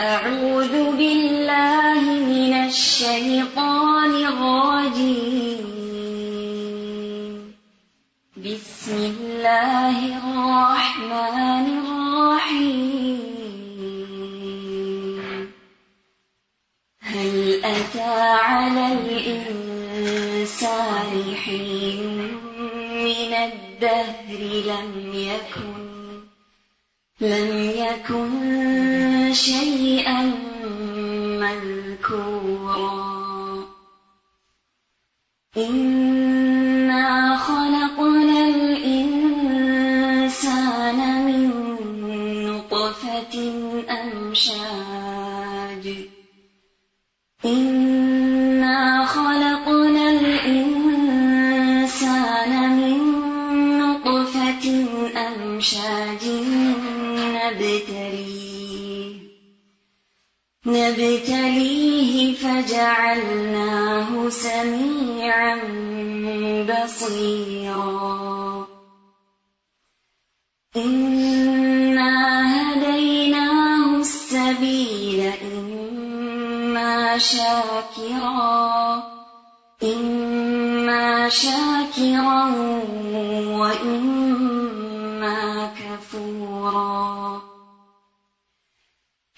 أعوذ بالله من الشيطان الرجيم. بسم الله الرحمن الرحيم. هل أتى على الإنسان حين من الدهر لم يكن شيئا مذكورا. إنا خلقنا الإنسان من نطفة أمشاج. إنا خلقنا الإنسان من نطفة أمشاج نبتليه فجعلناه سميعا بصيرا. إنا هديناه السبيل إما شاكرا وإما كفورا.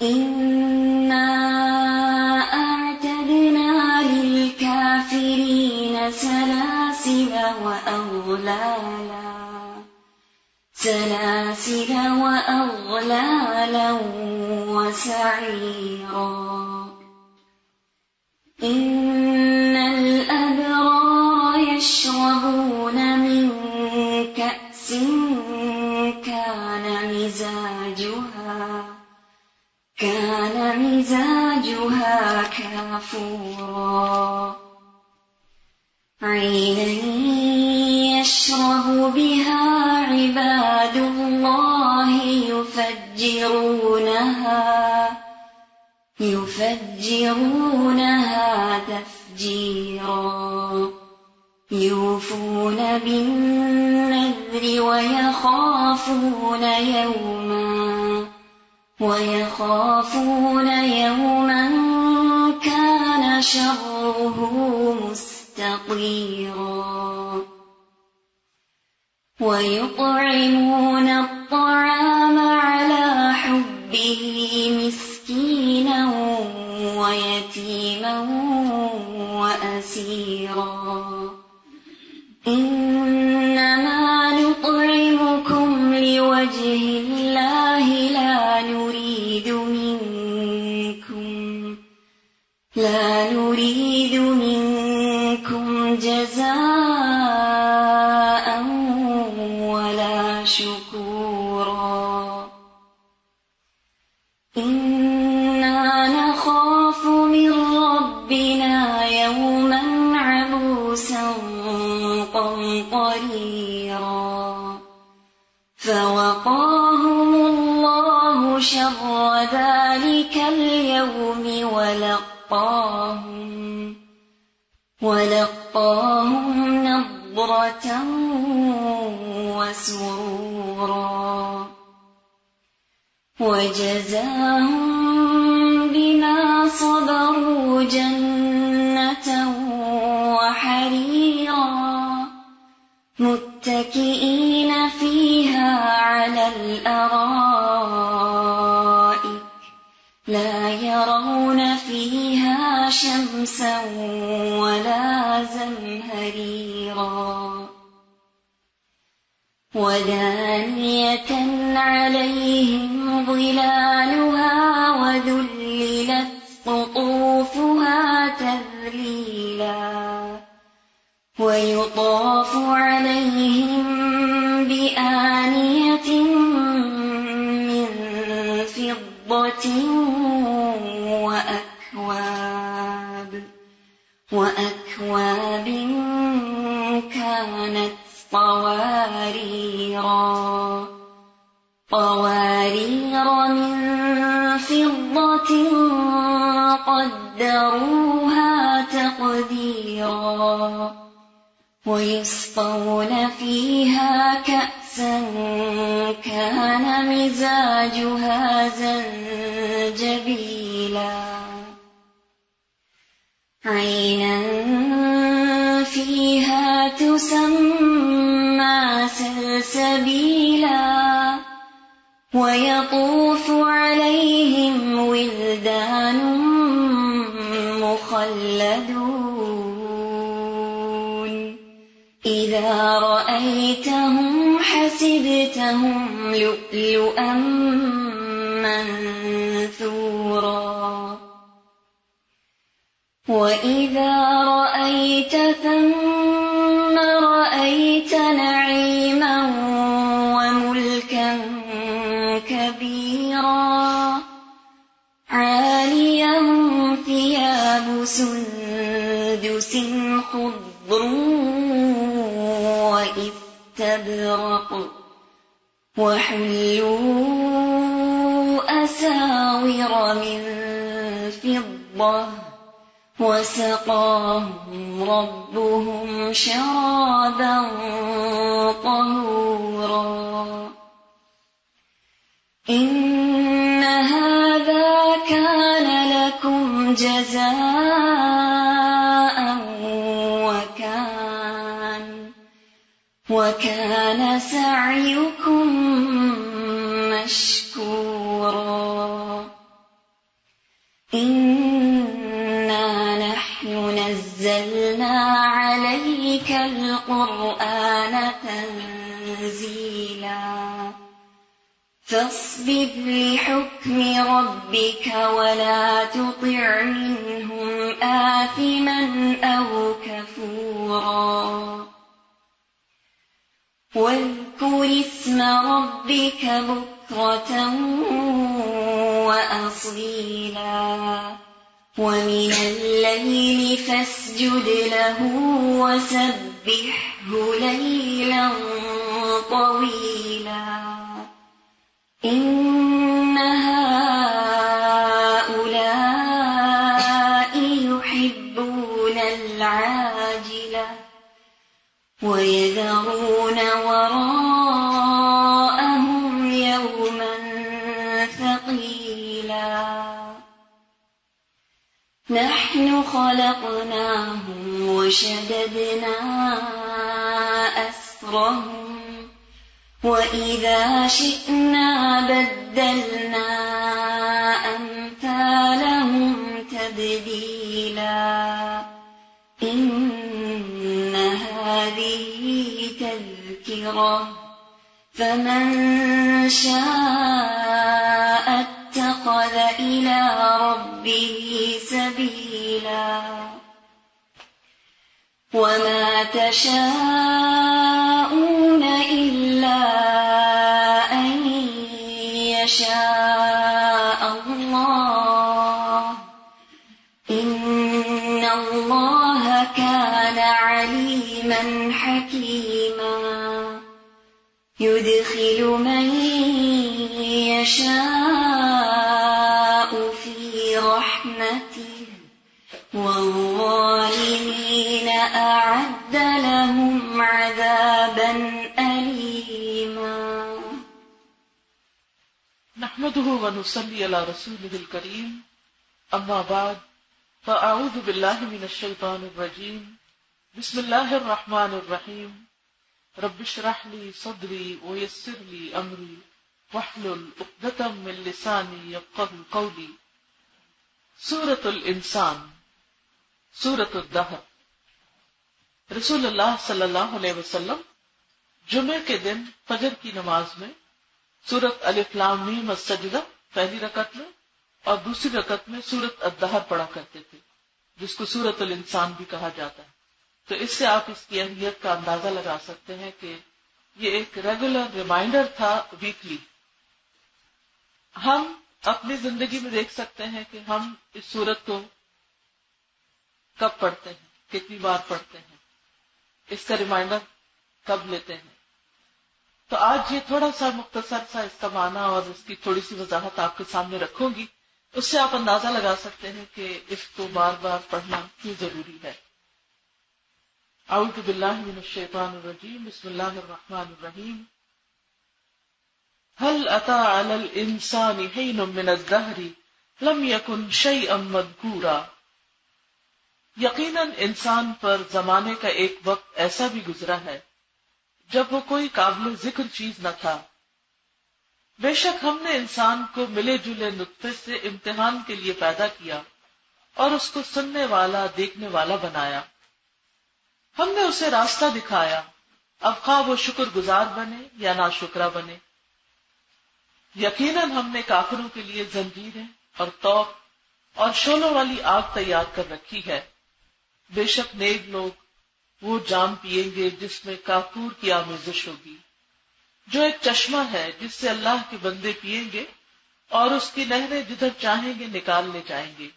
إنا أعتدنا للكافرين سلاسل وأغلالا وسعيرا. إن الأبرار يشربون من كأس كان مزاجها كافورا. عينا يشرب بها عباد الله يفجرونها تفجيرا. يوفون بالنذر ويخافون يوما كان شره مستطيرا. ويطعمون الطعام على حبه مسكينا ويتيما وأسيرا. إنما نطعمكم لوجه الله لا نريد منكم جزاء ولا شكورا. إنا نخاف من ربنا يوما عبوسا قمطريرا. فوقاهم الله شر ذلك اليوم ولقاهم نضرة وسرورا. وجزاهم بما صبروا جنة وحريرا. متكئين فيها على الأرائك لا يرون فيها شمسا ولا زمهريرا. ودانية عليهم ظلالها وذللت قطوفها تذليلا. ويطاف عليهم بآنية من فضة وأكواب كانت قوارير من فضة قدروها تقديرا. ويسقون فيها كأسا كان مزاجها زنجبيلا. جبيلا عينا فيها تسمى سلسبيلا ويطوف عليهم ولدان مخلدون إذا رأيتهم حسبتهم لؤلؤا منثورا وإذا رأيت ثم رأيت نعيما وملكا كبيرا عاليهم ثياب سندس خضر وإستبرق وحلوا أساور من فضة وسقاهم ربهم شرابا طهورا إن هذا كان لكم جزاء وكان سعيكم مشكورا إنا نحن نزلنا عليك القرآن تنزيلا فاصبر لحكم ربك ولا تطع منهم آثما أو كفورا واذكر اسم ربك بكرة وأصيلا ومن الليل فاسجد له وسبحه ليلا طويلا إن هؤلاء يحبون العاجلة ويذرون وراءهم يوما ثقيلا نحن خلقناهم وشددنا أسرهم وإذا شئنا بدلنا أمثالهم تبديلا إن هذه تذكرة فمن شاء اتخذ إلى ربه سبيلا وما تشاءون إلا أن يشاء الله إن الله كان عليما حكيما يدخل من يشاء في رحمته والظالمين أعد لهم عذابا أليما نحمده ونصلي على رسوله الكريم أما بعد فأعوذ بالله من الشيطان الرجيم بسم الله الرحمن الرحيم رب اشرح لي صدري ويسر لي أمري واحلل عقدة من لساني يفقهوا قولي سورة الانسان سورة الدہر رسول اللہ صلی اللہ علیہ وسلم جمعے کے دن فجر کی نماز میں سورۃ الف لام میم السجدہ پہلی رکعت میں اور دوسری رکعت میں سورۃ الدہر پڑھا کرتے تھے، جس کو سورۃ الانسان بھی کہا جاتا ہے۔ تو اس سے آپ اس کی اہمیت کا اندازہ لگا سکتے ہیں کہ یہ ایک ریگولر ریمائنڈر تھا ویکلی۔ ہم اپنی زندگی میں دیکھ سکتے ہیں کہ ہم اس سورت کو کب پڑھتے ہیں، کتنی بار پڑھتے ہیں، اس کا ریمائنڈر کب لیتے ہیں۔ تو آج یہ تھوڑا سا مختصر سا اس کا معنی اور اس کی تھوڑی سی وضاحت آپ کے سامنے رکھوں گی، اس سے آپ اندازہ لگا سکتے ہیں کہ اس کو بار بار پڑھنا کیوں ضروری ہے۔ اعوذ باللہ من الشیطان الرجیم بسم اللہ الرحمن الرحیم هل اتى على الانسان حين من الدهر لم یکن شیئا مذکورا، یقیناً انسان پر زمانے کا ایک وقت ایسا بھی گزرا ہے جب وہ کوئی قابل ذکر چیز نہ تھا۔ بے شک ہم نے انسان کو ملے جلے نطفے سے امتحان کے لیے پیدا کیا اور اس کو سننے والا دیکھنے والا بنایا، ہم نے اسے راستہ دکھایا، اب خواہ وہ شکر گزار بنے یا ناشکرا بنے۔ یقیناً ہم نے کافروں کے لیے زنجیریں اور توق اور شعلوں والی آگ تیار کر رکھی ہے، بے شک نیک لوگ وہ جام پیئیں گے جس میں کافور کی آمیزش ہوگی، جو ایک چشمہ ہے جس سے اللہ کے بندے پیئیں گے اور اس کی نہریں جدھر چاہیں گے نکال لے جائیں گے۔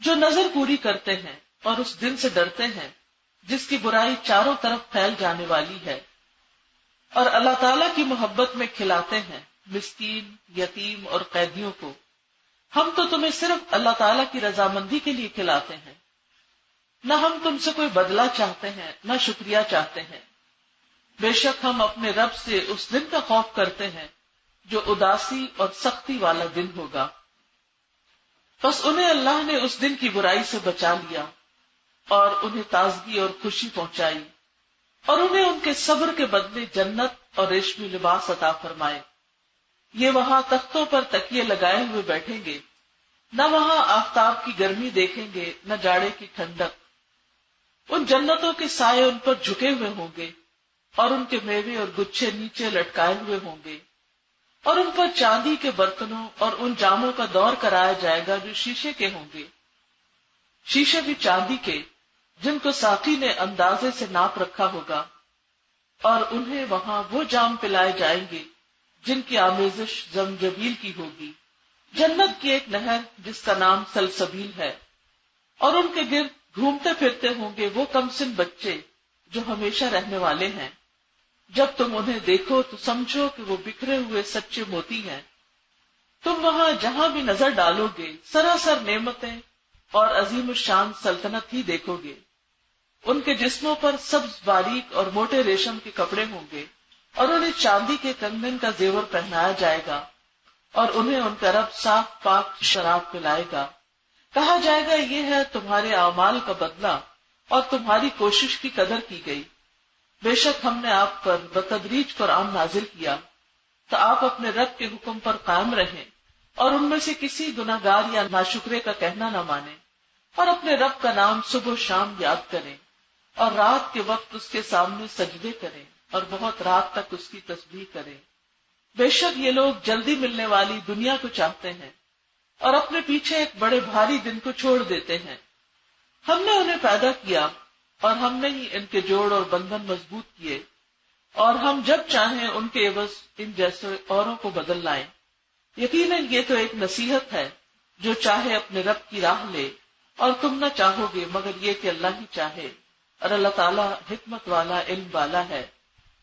جو نظر پوری کرتے ہیں اور اس دن سے ڈرتے ہیں جس کی برائی چاروں طرف پھیل جانے والی ہے، اور اللہ تعالیٰ کی محبت میں کھلاتے ہیں مسکین، یتیم اور قیدیوں کو، ہم تو تمہیں صرف اللہ تعالیٰ کی رضامندی کے لیے کھلاتے ہیں، نہ ہم تم سے کوئی بدلہ چاہتے ہیں نہ شکریہ چاہتے ہیں، بے شک ہم اپنے رب سے اس دن کا خوف کرتے ہیں جو اداسی اور سختی والا دن ہوگا۔ بس انہیں اللہ نے اس دن کی برائی سے بچا لیا اور انہیں تازگی اور خوشی پہنچائی، اور انہیں ان کے صبر کے بدلے جنت اور ریشمی لباس عطا فرمائے۔ یہ وہاں تختوں پر تکیے لگائے ہوئے بیٹھیں گے، نہ وہاں آفتاب کی گرمی دیکھیں گے نہ جاڑے کی ٹھنڈک۔ ان جنتوں کے سائے ان پر جھکے ہوئے ہوں گے اور ان کے میوے اور گچھے نیچے لٹکائے ہوئے ہوں گے، اور ان پر چاندی کے برتنوں اور ان جاموں کا دور کرایا جائے گا جو شیشے کے ہوں گے، شیشے بھی چاندی کے جن کو ساقی نے اندازے سے ناپ رکھا ہوگا، اور انہیں وہاں وہ جام پلائے جائیں گے جن کی آمیزش زمجبیل کی ہوگی، جنت کی ایک نہر جس کا نام سلسبیل ہے، اور ان کے گرد گھومتے پھرتے ہوں گے وہ کمسن بچے جو ہمیشہ رہنے والے ہیں۔ جب تم انہیں دیکھو تو سمجھو کہ وہ بکھرے ہوئے سچے موتی ہیں۔ تم وہاں جہاں بھی نظر ڈالو گے سراسر نعمتیں اور عظیم الشان سلطنت ہی دیکھو گے۔ ان کے جسموں پر سبز باریک اور موٹے ریشم کے کپڑے ہوں گے، اور انہیں چاندی کے کنگن کا زیور پہنایا جائے گا، اور انہیں ان کا رب صاف پاک شراب پلائے گا۔ کہا جائے گا یہ ہے تمہارے اعمال کا بدلہ اور تمہاری کوشش کی قدر کی گئی۔ بے شک ہم نے آپ پر بتدریج قرآن نازل کیا تو آپ اپنے رب کے حکم پر قائم رہیں اور ان میں سے کسی گناہگار یا ناشکرے کا کہنا نہ مانیں، اور اپنے رب کا نام صبح و شام یاد کریں، اور رات کے وقت اس کے سامنے سجدے کریں اور بہت رات تک اس کی تسبیح کریں۔ بے شک یہ لوگ جلدی ملنے والی دنیا کو چاہتے ہیں اور اپنے پیچھے ایک بڑے بھاری دن کو چھوڑ دیتے ہیں۔ ہم نے انہیں پیدا کیا اور ہم نے ہی ان کے جوڑ اور بندھن مضبوط کیے، اور ہم جب چاہیں ان کے عوض ان جیسے اوروں کو بدل لائیں۔ یقیناً یہ تو ایک نصیحت ہے، جو چاہے اپنے رب کی راہ لے، اور تم نہ چاہو گے مگر یہ کہ اللہ ہی چاہے، اور اللہ تعالیٰ حکمت والا علم والا ہے۔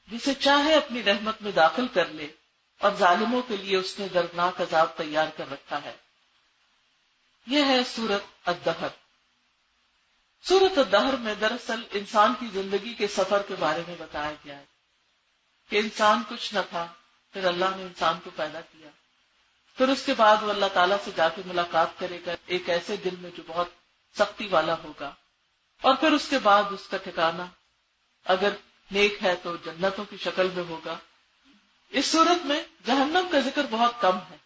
جسے چاہے اپنی رحمت میں داخل کر لے، اور ظالموں کے لیے اس نے دردناک عذاب تیار کر رکھا ہے۔ یہ ہے سورۃ الدہر۔ سورۃ الدہر میں دراصل انسان کی زندگی کے سفر کے بارے میں بتایا گیا ہے کہ انسان کچھ نہ تھا، پھر اللہ نے انسان کو پیدا کیا، پھر اس کے بعد وہ اللہ تعالیٰ سے جا کے ملاقات کرے گا ایک ایسے دن میں جو بہت سختی والا ہوگا، اور پھر اس کے بعد اس کا ٹھکانہ اگر نیک ہے تو جنتوں کی شکل میں ہوگا۔ اس صورت میں جہنم کا ذکر بہت کم ہے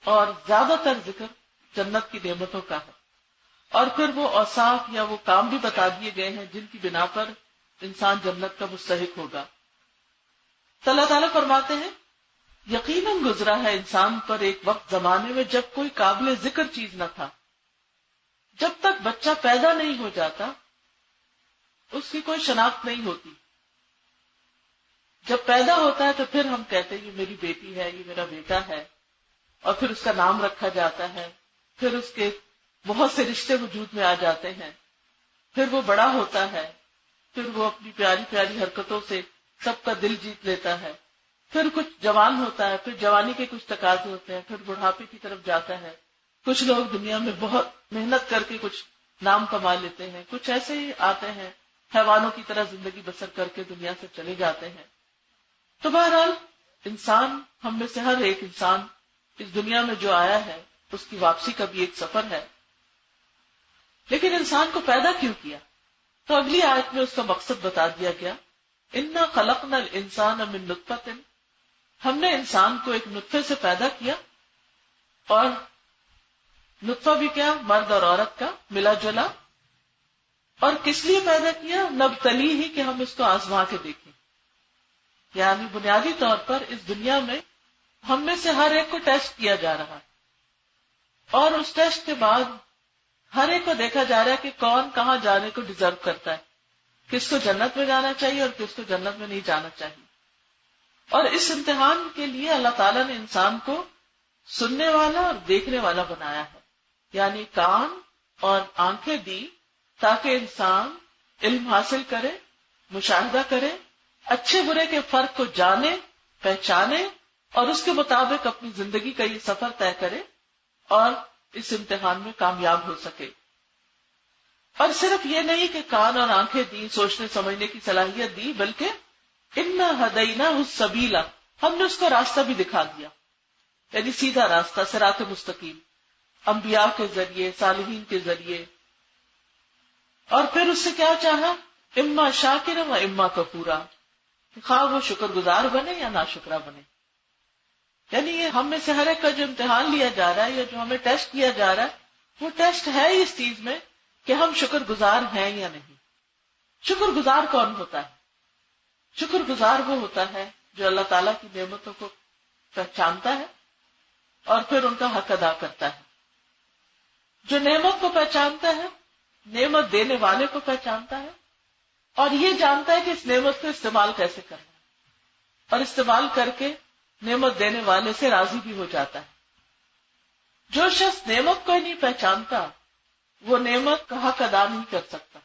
اور زیادہ تر ذکر جنت کی نعمتوں کا ہے، اور پھر وہ اوصاف یا وہ کام بھی بتا دیے گئے ہیں جن کی بنا پر انسان جنت کا مستحق ہوگا۔ تو اللہ تعالیٰ فرماتے ہیں یقیناً گزرا ہے انسان پر ایک وقت زمانے میں جب کوئی قابل ذکر چیز نہ تھا۔ جب تک بچہ پیدا نہیں ہو جاتا اس کی کوئی شناخت نہیں ہوتی، جب پیدا ہوتا ہے تو پھر ہم کہتے ہیں یہ میری بیٹی ہے، یہ میرا بیٹا ہے، اور پھر اس کا نام رکھا جاتا ہے، پھر اس کے بہت سے رشتے وجود میں آ جاتے ہیں، پھر وہ بڑا ہوتا ہے، پھر وہ اپنی پیاری پیاری حرکتوں سے سب کا دل جیت لیتا ہے، پھر کچھ جوان ہوتا ہے، پھر جوانی کے کچھ تقاضے ہوتے ہیں، پھر بڑھاپے کی طرف جاتا ہے۔ کچھ لوگ دنیا میں بہت محنت کر کے کچھ نام کما لیتے ہیں، کچھ ایسے ہی آتے ہیں حیوانوں کی طرح زندگی بسر کر کے دنیا سے چلے جاتے ہیں۔ تو بہرحال انسان، ہم میں سے ہر ایک انسان اس دنیا میں جو آیا ہے اس کی واپسی کا بھی ایک سفر ہے. لیکن انسان کو پیدا کیوں کیا؟ تو اگلی آیت میں اس کا مقصد بتا دیا گیا. انا خلقنا الانسان من نطفۃ، ہم نے انسان کو ایک نطفے سے پیدا کیا. اور نطفہ بھی کیا؟ مرد اور عورت کا ملا جلا. اور کس لیے پیدا کیا؟ نبتلی ہی، کہ ہم اس کو آزما کے دیکھیں. یعنی بنیادی طور پر اس دنیا میں ہم میں سے ہر ایک کو ٹیسٹ کیا جا رہا ہے، اور اس ٹیسٹ کے بعد ہر ایک کو دیکھا جا رہا ہے کہ کون کہاں جانے کو ڈیزرو کرتا ہے، کس کو جنت میں جانا چاہیے اور کس کو جنت میں نہیں جانا چاہیے. اور اس امتحان کے لیے اللہ تعالیٰ نے انسان کو سننے والا اور دیکھنے والا بنایا ہے. یعنی کان اور آنکھیں دی تاکہ انسان علم حاصل کرے، مشاہدہ کرے، اچھے برے کے فرق کو جانے، پہچانے، اور اس کے مطابق اپنی زندگی کا یہ سفر طے کرے اور اس امتحان میں کامیاب ہو سکے. اور صرف یہ نہیں کہ کان اور آنکھیں دی، سوچنے سمجھنے کی صلاحیت دی، بلکہ انا ہدیناہ السبیل، ہم نے اس کو راستہ بھی دکھا دیا. یعنی سیدھا راستہ، صراط مستقیم، انبیاء کے ذریعے، صالحین کے ذریعے. اور پھر اس سے کیا چاہا؟ اما شاکرا و اما کفورا، خواہ وہ شکر گزار بنے یا ناشکرا بنے. یعنی یہ ہم میں سے ہر ایک کا جو امتحان لیا جا رہا ہے یا جو ہمیں ٹیسٹ کیا جا رہا ہے، وہ ٹیسٹ ہے اس چیز میں کہ ہم شکر گزار ہیں یا نہیں. شکر گزار کون ہوتا ہے؟ شکر گزار وہ ہوتا ہے جو اللہ تعالیٰ کی نعمتوں کو پہچانتا ہے اور پھر ان کا حق ادا کرتا ہے. جو نعمت کو پہچانتا ہے، نعمت دینے والے کو پہچانتا ہے، اور یہ جانتا ہے کہ اس نعمت کو استعمال کیسے کرنا ہے، اور استعمال کر کے نعمت دینے والے سے راضی بھی ہو جاتا ہے. جو شخص نعمت کو ہی نہیں پہچانتا وہ نعمت کا حق ادا نہیں کر سکتا.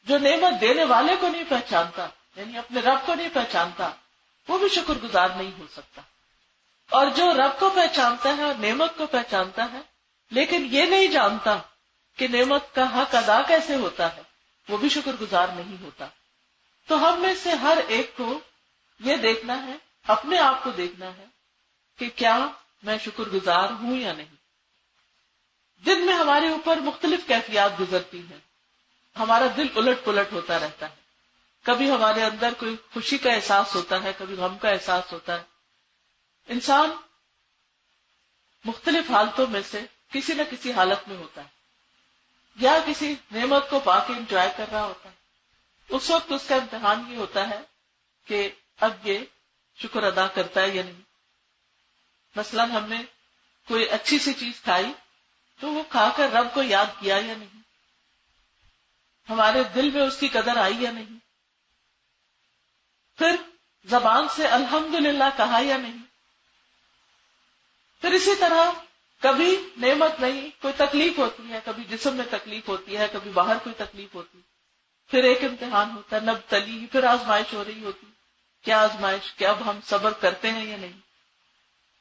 جو نعمت دینے والے کو نہیں پہچانتا، یعنی اپنے رب کو نہیں پہچانتا، وہ بھی شکر گزار نہیں ہو سکتا. اور جو رب کو پہچانتا ہے اور نعمت کو پہچانتا ہے لیکن یہ نہیں جانتا کہ نعمت کا حق ادا کیسے ہوتا ہے، وہ بھی شکر گزار نہیں ہوتا. تو ہم میں سے ہر ایک کو یہ دیکھنا ہے، اپنے آپ کو دیکھنا ہے کہ کیا میں شکر گزار ہوں یا نہیں. دن میں ہمارے اوپر مختلف کیفیات گزرتی ہیں، ہمارا دل الٹ پلٹ ہوتا رہتا ہے. کبھی ہمارے اندر کوئی خوشی کا احساس ہوتا ہے، کبھی غم کا احساس ہوتا ہے. انسان مختلف حالتوں میں سے کسی نہ کسی حالت میں ہوتا ہے، یا کسی نعمت کو پا کے انجوائے کر رہا ہوتا ہے. اس وقت اس کا امتحان یہ ہوتا ہے کہ اب یہ شکر ادا کرتا ہے یا نہیں. مثلا ہم نے کوئی اچھی سی چیز کھائی تو وہ کھا کر رب کو یاد کیا یا نہیں، ہمارے دل میں اس کی قدر آئی یا نہیں، پھر زبان سے الحمدللہ کہا یا نہیں. پھر اسی طرح کبھی نعمت نہیں، کوئی تکلیف ہوتی ہے، کبھی جسم میں تکلیف ہوتی ہے، کبھی باہر کوئی تکلیف ہوتی ہے، پھر ایک امتحان ہوتا ہے نبتلی، پھر آزمائش ہو رہی ہوتی. کیا آزمائش کہ اب ہم صبر کرتے ہیں یا نہیں،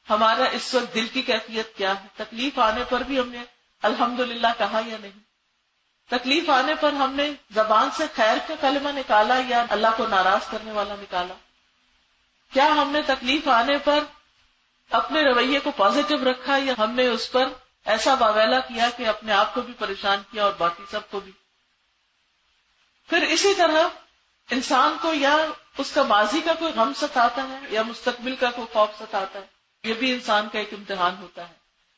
ہمارا اس وقت دل کی کیفیت کیا ہے. تکلیف آنے پر بھی ہم نے الحمدللہ کہا یا نہیں، تکلیف آنے پر ہم نے زبان سے خیر کا کلمہ نکالا یا اللہ کو ناراض کرنے والا نکالا. کیا ہم نے تکلیف آنے پر اپنے رویے کو پازیٹو رکھا یا ہم نے اس پر ایسا واویلا کیا کہ اپنے آپ کو بھی پریشان کیا اور باقی سب کو بھی. پھر اسی طرح انسان کو یا اس کا ماضی کا کوئی غم ستاتا ہے یا مستقبل کا کوئی خوف ستاتا ہے، یہ بھی انسان کا ایک امتحان ہوتا ہے.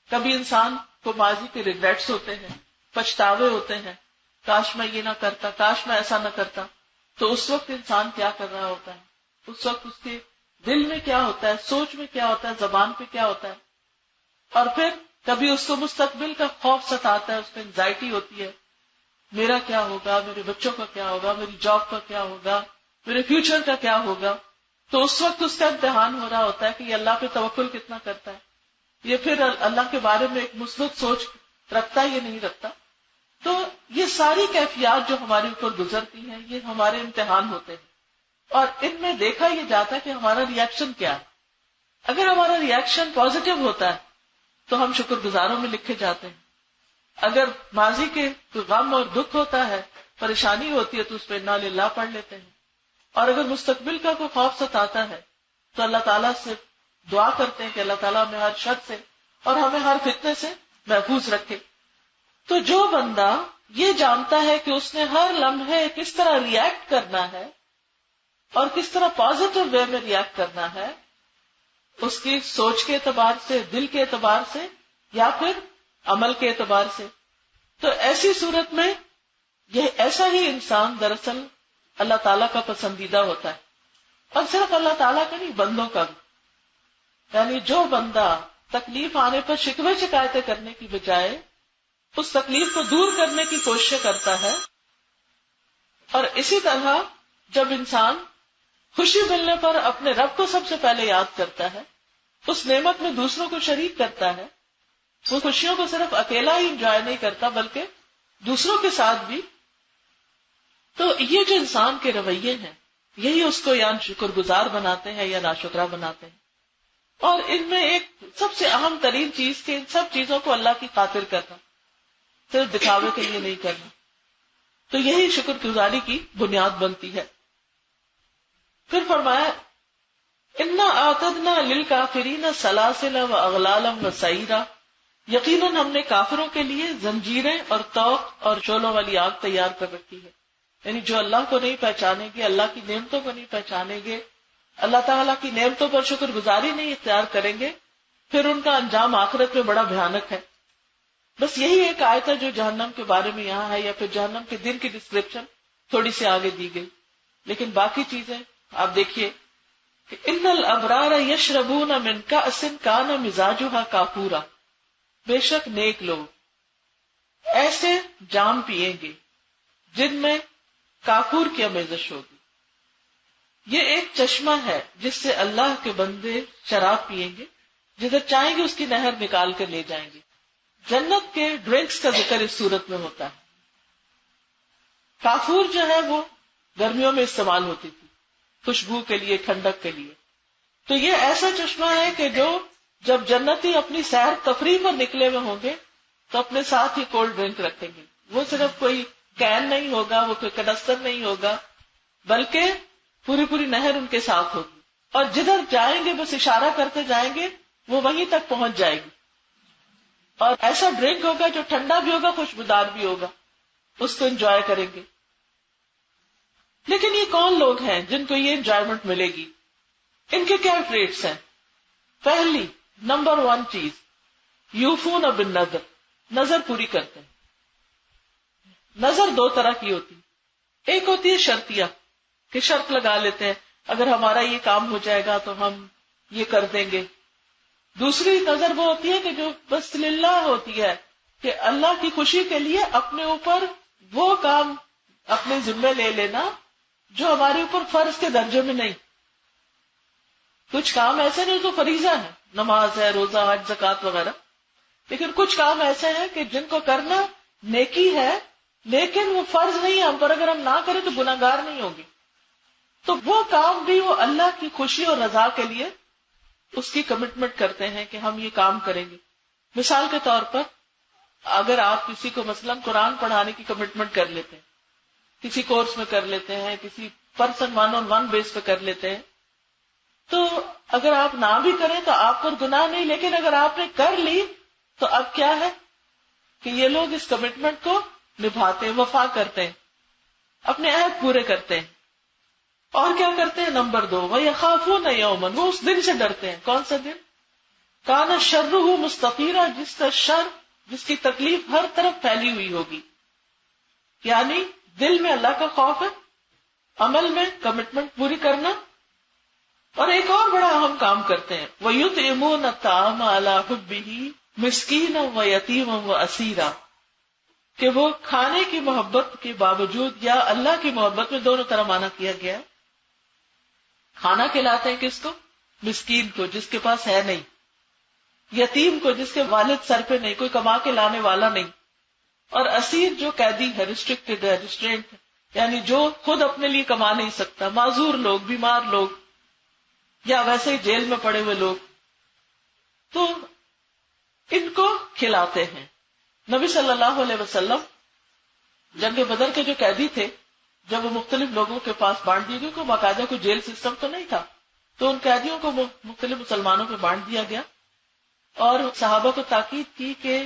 کبھی انسان کو ماضی کے ریگریٹس ہوتے ہیں، پچھتاوے ہوتے ہیں، کاش میں یہ نہ کرتا، کاش میں ایسا نہ کرتا. تو اس وقت انسان کیا کر رہا ہوتا ہے، اس وقت اس کے دل میں کیا ہوتا ہے، سوچ میں کیا ہوتا ہے، زبان پہ کیا ہوتا ہے. اور پھر کبھی اس کو مستقبل کا خوف ستاتا ہے، اس کو انزائٹی ہوتی ہے، میرا کیا ہوگا، میرے بچوں کا کیا ہوگا، میری جاب کا کیا ہوگا، میرے فیوچر کا کیا ہوگا. تو اس وقت اس کا امتحان ہو رہا ہوتا ہے کہ یہ اللہ پہ توکل کتنا کرتا ہے، یہ پھر اللہ کے بارے میں ایک مثبت سوچ رکھتا ہے یا نہیں رکھتا. تو یہ ساری کیفیات جو ہمارے اوپر گزرتی ہیں یہ ہمارے امتحان ہوتے ہیں، اور ان میں دیکھا یہ جاتا ہے کہ ہمارا ریئیکشن کیا ہے. اگر ہمارا ریئیکشن پازیٹو ہوتا ہے تو ہم شکر گزاروں میں لکھے جاتے ہیں. اگر ماضی کے غم اور دکھ ہوتا ہے، پریشانی ہوتی ہے، تو اس پہ انا للہ پڑھ لیتے ہیں. اور اگر مستقبل کا کوئی خوف ستاتا ہے تو اللہ تعالیٰ سے دعا کرتے ہیں کہ اللہ تعالیٰ ہمیں ہر شر سے اور ہمیں ہر فتنے سے محفوظ رکھے. تو جو بندہ یہ جانتا ہے کہ اس نے ہر لمحے کس طرح ریئیکٹ کرنا ہے اور کس طرح پازیٹیو وے میں ریئیکٹ کرنا ہے، اس کی سوچ کے اعتبار سے، دل کے اعتبار سے یا پھر عمل کے اعتبار سے، تو ایسی صورت میں یہ ایسا ہی انسان دراصل اللہ تعالیٰ کا پسندیدہ ہوتا ہے. اور صرف اللہ تعالیٰ کا نہیں، بندوں کا بھی. یعنی جو بندہ تکلیف آنے پر شکوے شکایتیں کرنے کی بجائے اس تکلیف کو دور کرنے کی کوشش کرتا ہے، اور اسی طرح جب انسان خوشی ملنے پر اپنے رب کو سب سے پہلے یاد کرتا ہے، اس نعمت میں دوسروں کو شریک کرتا ہے، وہ خوشیوں کو صرف اکیلا ہی انجوائے نہیں کرتا بلکہ دوسروں کے ساتھ بھی، تو یہ جو انسان کے رویے ہیں یہی اس کو یا شکر گزار بناتے ہیں یا ناشکرا بناتے ہیں. اور ان میں ایک سب سے اہم ترین چیز کہ ان سب چیزوں کو اللہ کی خاطر کرنا، صرف دکھاوے کے لیے نہیں کرنا. تو یہی شکر گزاری کی بنیاد بنتی ہے. پھر فرمایا انا اعتدنا للکافرین سلاسل و اغلالا و سعیرا، یقیناً ہم نے کافروں کے لیے زنجیریں اور طوق اور شعلوں والی آگ تیار کر رکھی ہے. یعنی جو اللہ کو نہیں پہچانیں گے، اللہ کی نعمتوں کو نہیں پہچانیں گے، اللہ تعالیٰ کی نعمتوں پر شکر گزاری نہیں اختیار کریں گے، پھر ان کا انجام آخرت میں بڑا بھیانک ہے. بس یہی ایک آیت ہے جو جہنم کے بارے میں یہاں ہے، یا پھر جہنم کے دن کی ڈسکرپشن تھوڑی سی آگے دی گئی. لیکن باقی چیزیں آپ دیکھیے کہ ان الابرار یشربون من کأس کان مزاجها کافورا، بے شک نیک لوگ ایسے جام پیئیں گے جن میں کافور کی آمیزش ہوگی. یہ ایک چشمہ ہے جس سے اللہ کے بندے شراب پیئیں گے، جدھر چاہیں گے اس کی نہر نکال کر لے جائیں گے. جنت کے ڈرنکس کا ذکر اس صورت میں ہوتا ہے. کافور جو ہے وہ گرمیوں میں استعمال ہوتی تھی خوشبو کے لیے، ٹھنڈک کے لیے. تو یہ ایسا چشمہ ہے کہ جو جب جنتی اپنی سیر تفریح پر نکلے ہوئے ہوں گے تو اپنے ساتھ ہی کولڈ ڈرنک رکھیں گے. وہ صرف کوئی کین نہیں ہوگا، وہ کوئی کنستر نہیں ہوگا، بلکہ پوری پوری نہر ان کے ساتھ ہوگی. اور جدھر جائیں گے بس اشارہ کرتے جائیں گے، وہ وہیں تک پہنچ جائے گی. اور ایسا ڈرنک ہوگا جو ٹھنڈا بھی ہوگا، خوشبودار بھی ہوگا، اس کو انجوائے کریں گے. لیکن یہ کون لوگ ہیں جن کو یہ انجوائمنٹ ملے گی؟ ان کے کیا ٹریٹس ہیں؟ پہلی نمبر 1 چیز، یوفون بالنذر، نظر پوری کرتے ہیں. نظر 2 طرح کی ہوتی، ایک ہوتی ہے شرطیہ کہ شرط لگا لیتے ہیں اگر ہمارا یہ کام ہو جائے گا تو ہم یہ کر دیں گے. دوسری نظر وہ ہوتی ہے کہ جو بس للہ ہوتی ہے کہ اللہ کی خوشی کے لیے اپنے اوپر وہ کام اپنے ذمہ لے لینا جو ہمارے اوپر فرض کے درجے میں نہیں. کچھ کام ایسے نہیں جو فریضہ ہے، نماز ہے، روزہ، حج، زکوٰۃ وغیرہ، لیکن کچھ کام ایسے ہیں کہ جن کو کرنا نیکی ہے لیکن وہ فرض نہیں ہے ہم پر، اگر ہم نہ کریں تو گناہگار نہیں ہوں گے. تو وہ کام بھی وہ اللہ کی خوشی اور رضا کے لیے اس کی کمٹمنٹ کرتے ہیں کہ ہم یہ کام کریں گے. مثال کے طور پر اگر آپ کسی کو مثلاً قرآن پڑھانے کی کمٹمنٹ کر لیتے ہیں، کسی کورس میں کر لیتے ہیں، کسی پرسن 1-on-1 بیس پہ کر لیتے ہیں، تو اگر آپ نہ بھی کریں تو آپ پر گناہ نہیں، لیکن اگر آپ نے کر لی تو اب کیا ہے کہ یہ لوگ اس کمٹمنٹ کو نبھاتے ہیں، وفا کرتے ہیں، اپنے عہد پورے کرتے ہیں. اور کیا کرتے ہیں؟ نمبر 2، وَيَخَافُونَ يَوْمًا، وہ اس دن سے ڈرتے ہیں. کون سا دن؟ كَانَ شَرُّهُ مُسْتَطِيرًا، جس کا شر، جس کی تکلیف ہر طرف پھیلی ہوئی ہوگی. یعنی دل میں اللہ کا خوف ہے، عمل میں کمٹمنٹ پوری کرنا، اور ایک اور بڑا اہم کام کرتے ہیں، وَيُطْعِمُونَ الطَّعَامَ عَلَىٰ حُبِّهِ مِسْكِينًا وَيَتِيمًا وَأَسِيرًا، کہ وہ کھانے کی محبت کے باوجود، یا اللہ کی محبت میں دونوں طرح معنی کیا گیا ہے. کھانا کھلاتے ہیں کس کو؟ مسکین کو جس کے پاس ہے نہیں، یتیم کو جس کے والد سر پہ نہیں، کوئی کما کے لانے والا نہیں، اور اسیر جو قیدی ہے، ریسٹرکٹڈ ہے، ریسٹرینٹ، یعنی جو خود اپنے لیے کما نہیں سکتا، معذور لوگ، بیمار لوگ، یا ویسے ہی جیل میں پڑے ہوئے لوگ، تو ان کو کھلاتے ہیں. نبی صلی اللہ علیہ وسلم جنگ بدر کے جو قیدی تھے، جب وہ مختلف لوگوں کے پاس بانٹ دیے، کیونکہ باقاعدہ کوئی جیل سسٹم تو نہیں تھا، تو ان قیدیوں کو مختلف مسلمانوں پہ بانٹ دیا گیا اور صحابہ کو تاکید کی کہ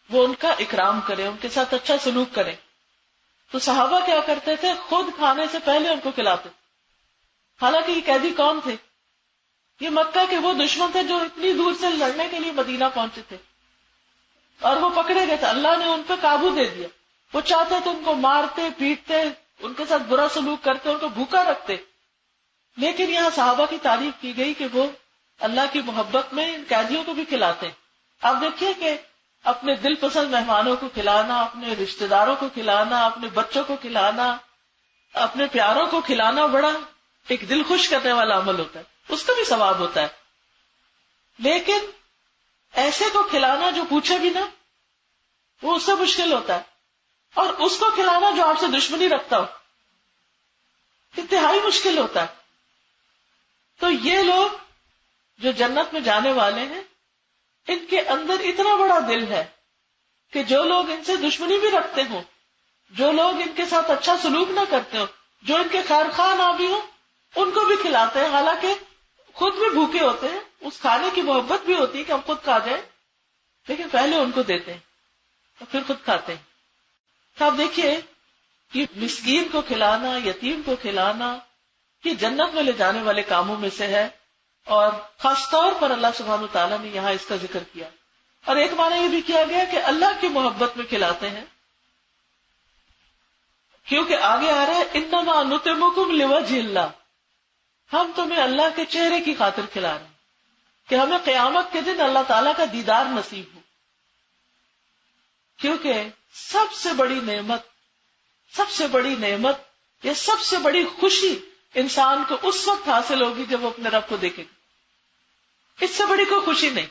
وہ ان کا اکرام کریں، ان کے ساتھ اچھا سلوک کریں. تو صحابہ کیا کرتے تھے؟ خود کھانے سے پہلے ان کو کھلاتے. حالانکہ یہ قیدی کون تھے؟ یہ مکہ کے وہ دشمن تھے جو اتنی دور سے لڑنے کے لیے مدینہ پہنچے تھے اور وہ پکڑے گئے تھے. اللہ نے ان پہ قابو دے دیا. وہ چاہتے تھے ان کو مارتے پیٹتے، ان کے ساتھ برا سلوک کرتے، ان کو بھوکا رکھتے. لیکن یہاں صحابہ کی تعریف کی گئی کہ وہ اللہ کی محبت میں ان قیدیوں کو بھی کھلاتے. آپ دیکھیے کہ اپنے دل پسند مہمانوں کو کھلانا، اپنے رشتہ داروں کو کھلانا، اپنے بچوں کو کھلانا، اپنے پیاروں کو کھلانا بڑا ایک دل خوش کرنے والا عمل ہوتا ہے، اس کا بھی ثواب ہوتا ہے. لیکن ایسے کو کھلانا جو پوچھے بھی نہ، وہ اس سے مشکل ہوتا ہے. اور اس کو کھلانا جو آپ سے دشمنی رکھتا ہو، انتہائی مشکل ہوتا ہے. تو یہ لوگ جو جنت میں جانے والے ہیں، ان کے اندر اتنا بڑا دل ہے کہ جو لوگ ان سے دشمنی بھی رکھتے ہوں، جو لوگ ان کے ساتھ اچھا سلوک نہ کرتے ہو، جو ان کے خیر خواہ نہ بھی ہوں، ان کو بھی کھلاتے ہیں. حالانکہ خود بھی بھوکے ہوتے ہیں، اس کھانے کی محبت بھی ہوتی ہے کہ ہم خود کھا جائیں، لیکن پہلے ان کو دیتے ہیں اور پھر خود کھاتے ہیں. تو آپ دیکھیے کہ مسکین کو کھلانا، یتیم کو کھلانا، یہ جنت میں لے جانے والے کاموں میں سے ہے. اور خاص طور پر اللہ سبحانہ وتعالیٰ نے یہاں اس کا ذکر کیا. اور ایک معنی یہ بھی کیا گیا کہ اللہ کی محبت میں کھلاتے ہیں، کیونکہ آگے آ رہا ہے انما نطعمکم لوجہ اللہ، ہم تمہیں اللہ کے چہرے کی خاطر کھلا رہے ہیں کہ ہمیں قیامت کے دن اللہ تعالیٰ کا دیدار نصیب ہو. کیونکہ سب سے بڑی نعمت یا سب سے بڑی خوشی انسان کو اس وقت حاصل ہوگی جب وہ اپنے رب کو دیکھے گا. اس سے بڑی کوئی خوشی نہیں.